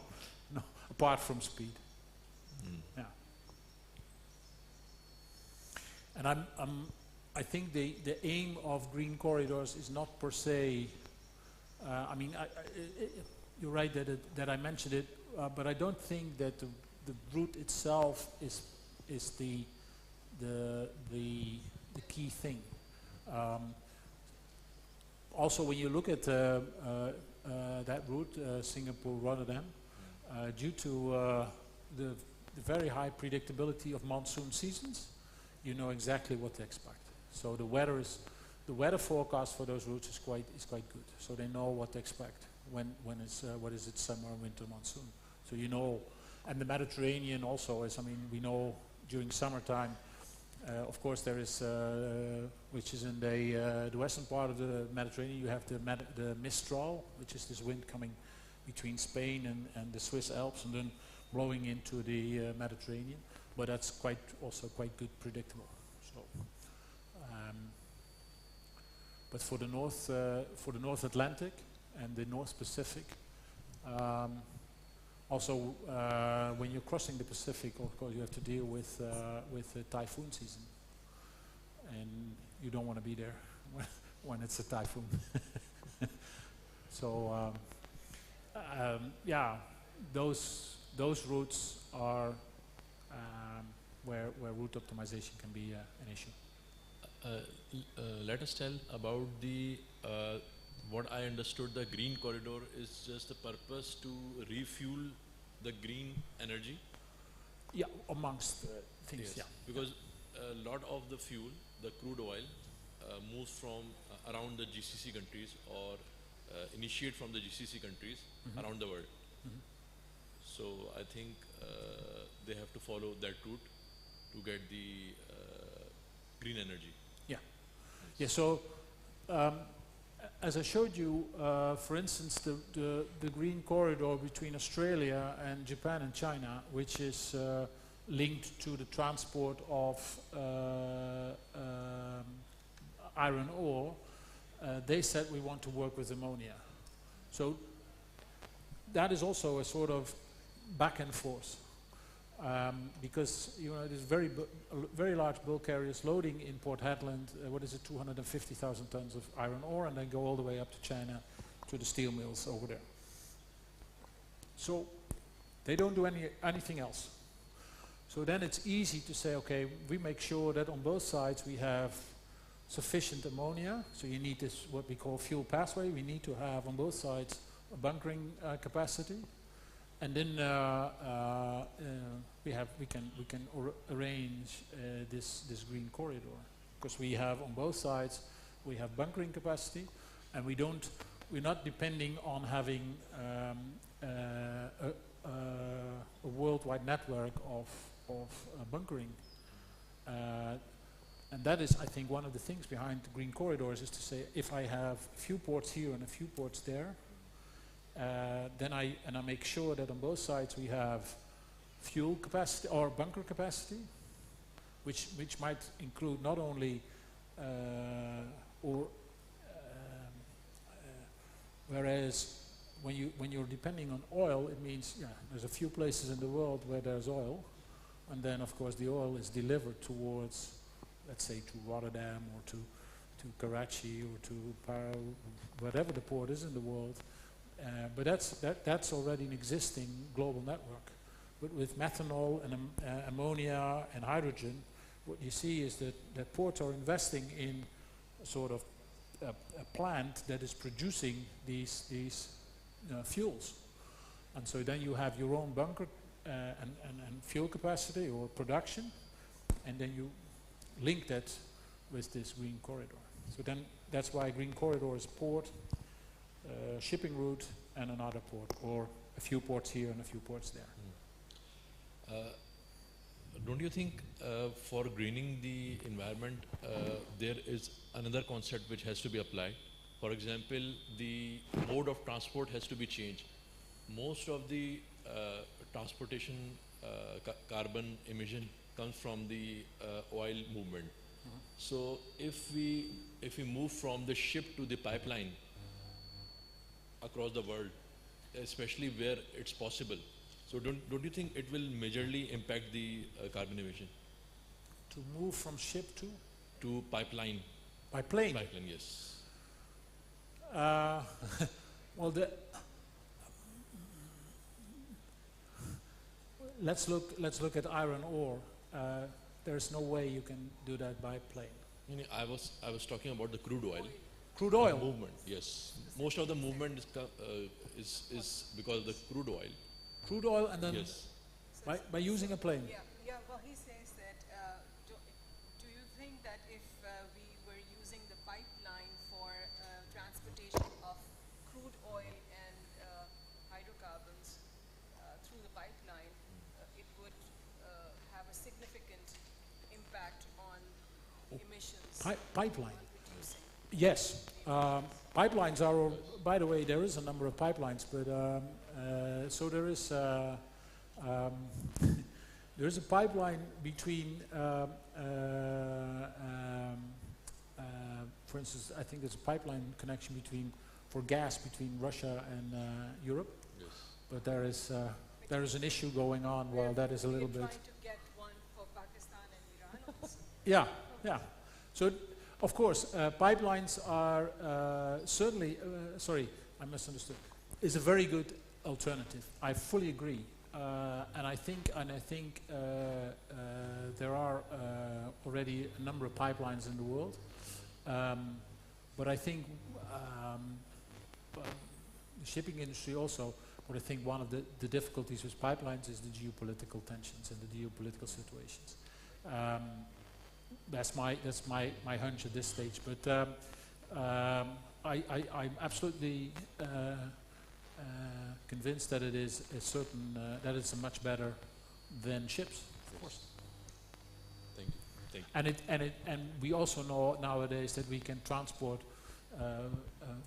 apart from speed. Yeah. And I think the aim of green corridors is not per se. I mean, you're right that I mentioned it, but I don't think that the route itself is the key thing. Also, when you look at that route, Singapore-Rotterdam, due to the very high predictability of monsoon seasons, you know exactly what to expect. So the weather forecast for those routes is quite good. So they know what to expect when it's what is it, summer, winter, monsoon. So you know, and the Mediterranean also is. I mean, we know during summertime, of course, there is which is in the western part of the Mediterranean. You have the Mistral, which is this wind coming between Spain and the Swiss Alps, and then blowing into the Mediterranean. But that's also quite good predictable. So, but for the North Atlantic and the North Pacific, also when you're crossing the Pacific, of course, you have to deal with the typhoon season, and you don't want to be there when it's a typhoon. So yeah, those routes are where route optimization can be an issue. Let us tell about the what I understood. The green corridor is just the purpose to refuel the green energy. Yeah, amongst things. Yes. Yeah, Because a lot of the fuel, the crude oil, moves from around the GCC countries or initiate from the GCC countries around the world. So I think they have to follow that route to get the green energy. Yeah. Yeah. So as I showed you, for instance, the green corridor between Australia and Japan and China, which is linked to the transport of iron ore, they said we want to work with ammonia. So that is also a sort of back and forth, because there's very large bulk carriers loading in Port Hedland. What is it, 250,000 tons of iron ore, and then go all the way up to China, to the steel mills over there. So they don't do anything else. So then it's easy to say, okay, we make sure that on both sides we have sufficient ammonia. So you need this, what we call fuel pathway. We need to have on both sides a bunkering capacity. And then we can arrange this green corridor, because we have on both sides we have bunkering capacity, and we're not depending on having a worldwide network of bunkering, and that is, I think, one of the things behind the green corridors, is to say, if I have a few ports here and a few ports there, then I make sure that on both sides we have fuel capacity or bunker capacity, which might include not only whereas when you're depending on oil, it means there's a few places in the world where there's oil, and then of course the oil is delivered towards let's say, to Rotterdam or to Karachi or to whatever the port is in the world. But that's already an existing global network. But with methanol and ammonia and hydrogen, what you see is that ports are investing in sort of a plant that is producing these fuels. And so then you have your own bunker and fuel capacity or production, and then you link that with this green corridor. So then that's why green corridor is port, shipping route, and another port, or a few ports here and a few ports there. Don't you think for greening the environment, there is another concept which has to be applied? For example, the mode of transport has to be changed. Most of the transportation carbon emission comes from the oil movement. So if we move from the ship to the pipeline across the world, especially where it's possible, so don't you think it will majorly impact the carbon emission? To move from ship To pipeline. by plane? Pipeline, yes. Well, let's look at iron ore. There's no way you can do that by plane. I was talking about the crude oil. Crude oil. Movement, yes. Most of the movement is because of the crude oil. Crude oil, and then Yes. by using a plane. Yeah. Well, he says that. Do you think that if we were using the pipeline for transportation of crude oil and hydrocarbons through the pipeline, it would have a significant impact on emissions? Pipeline. on reducing? Yes. Pipelines are, by the way, there is a number of pipelines, but so there is there is a pipeline between, for instance, I think there's a pipeline connection for gas between Russia and Europe, Yes. but there is an issue going on while that is a little bit. We're trying to get one for Pakistan and Iran also. Yeah. So, of course, pipelines are certainly, sorry, I misunderstood, is a very good alternative. I fully agree. And I think there are already a number of pipelines in the world. But I think the shipping industry also, but I think one of the difficulties with pipelines is the geopolitical tensions and the geopolitical situations. That's my hunch at this stage. But I'm absolutely convinced that it is a certain that it's a much better than ships, of course. Thank you. And we also know nowadays that we can transport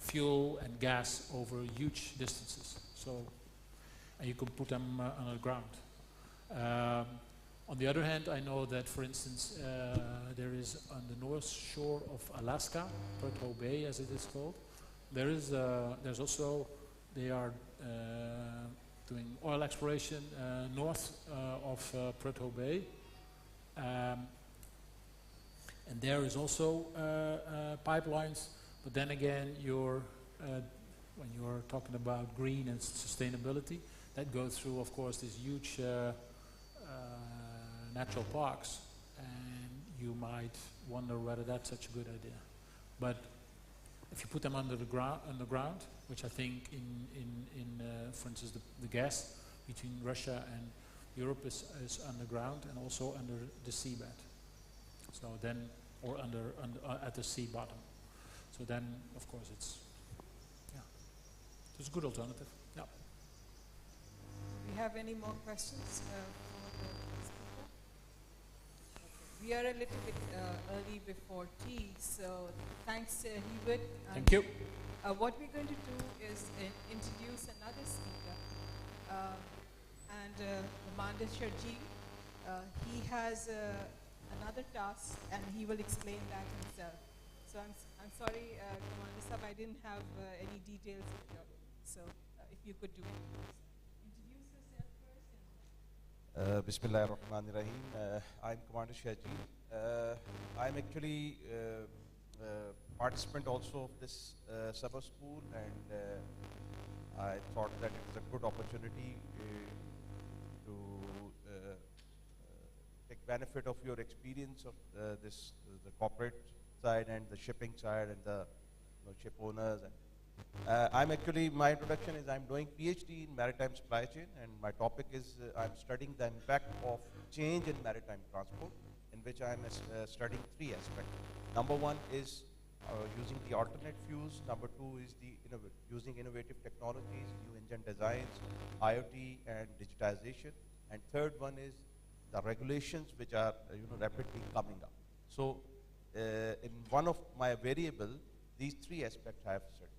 fuel and gas over huge distances. So, and you can put them on the ground. On the other hand, I know that, for instance, there is on the north shore of Alaska, Prudhoe Bay, as it is called. There's also they are doing oil exploration north of Prudhoe Bay, and there is also pipelines. But then again, when you're talking about green and sustainability, that goes through, of course, these huge natural parks, and you might wonder whether that's such a good idea. But if you put them underground, which I think for instance, the gas between Russia and Europe is underground and also under the seabed. So then, or at the sea bottom. So then, of course, it's a good alternative. Yeah. Do we have any more questions for the speaker? We are a little bit early before tea, so thanks, Hubert. Thank you. What we're going to do is introduce another speaker, and Commander Sharji. He has another task, and he will explain that himself. So I'm sorry, Commander Sahab, I didn't have any details of your. So if you could do it, please. Introduce yourself first. Bismillah ar-Rahman ar-Rahim. I'm Commander Shahji. I'm actually participant also of this summer school, and I thought that it was a good opportunity to take benefit of your experience of the corporate side and the shipping side and the ship owners. And I'm actually, my introduction is I'm doing PhD in maritime supply chain, and my topic is I'm studying the impact of change in maritime transport, in which I'm studying three aspects. Number one is using the alternate fuels. Number two is the using innovative technologies, new engine designs, IoT and digitization. And third one is the regulations which are rapidly coming up. So in one of my variable, these three aspects I have studied.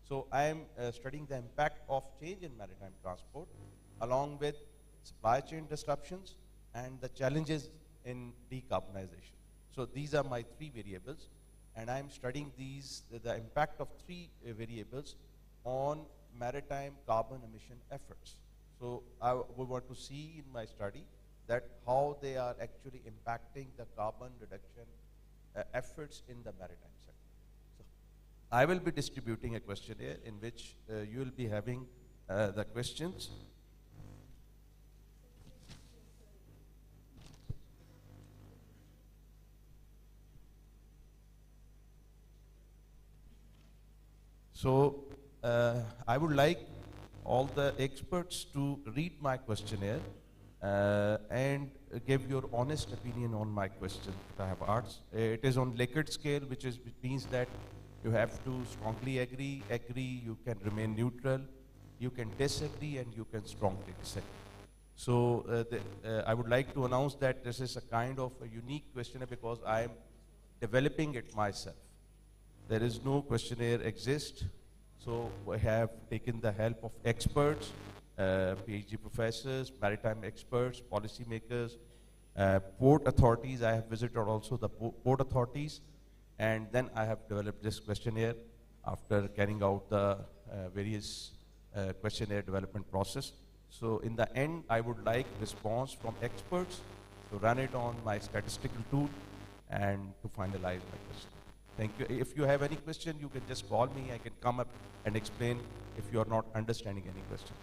So I am studying the impact of change in maritime transport along with supply chain disruptions and the challenges in decarbonization. So these are my three variables, and I am studying the impact of three variables on maritime carbon emission efforts. So I would want to see in my study that how they are actually impacting the carbon reduction efforts in the maritime sector. I will be distributing a questionnaire in which you will be having the questions. So I would like all the experts to read my questionnaire and give your honest opinion on my question that I have asked. It is on Likert scale, which means that you have to strongly agree, you can remain neutral, you can disagree, and you can strongly disagree. So I would like to announce that this is a kind of a unique questionnaire because I am developing it myself. There is no questionnaire exist, so I have taken the help of experts, PhD professors, maritime experts, policymakers, port authorities. I have visited also the port authorities, and then I have developed this questionnaire after carrying out the various questionnaire development process. So in the end, I would like response from experts to run it on my statistical tool and to finalize my question. Thank you. If you have any question, you can just call me. I can come up and explain if you are not understanding any question.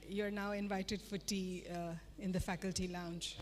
You're now invited for tea in the faculty lounge.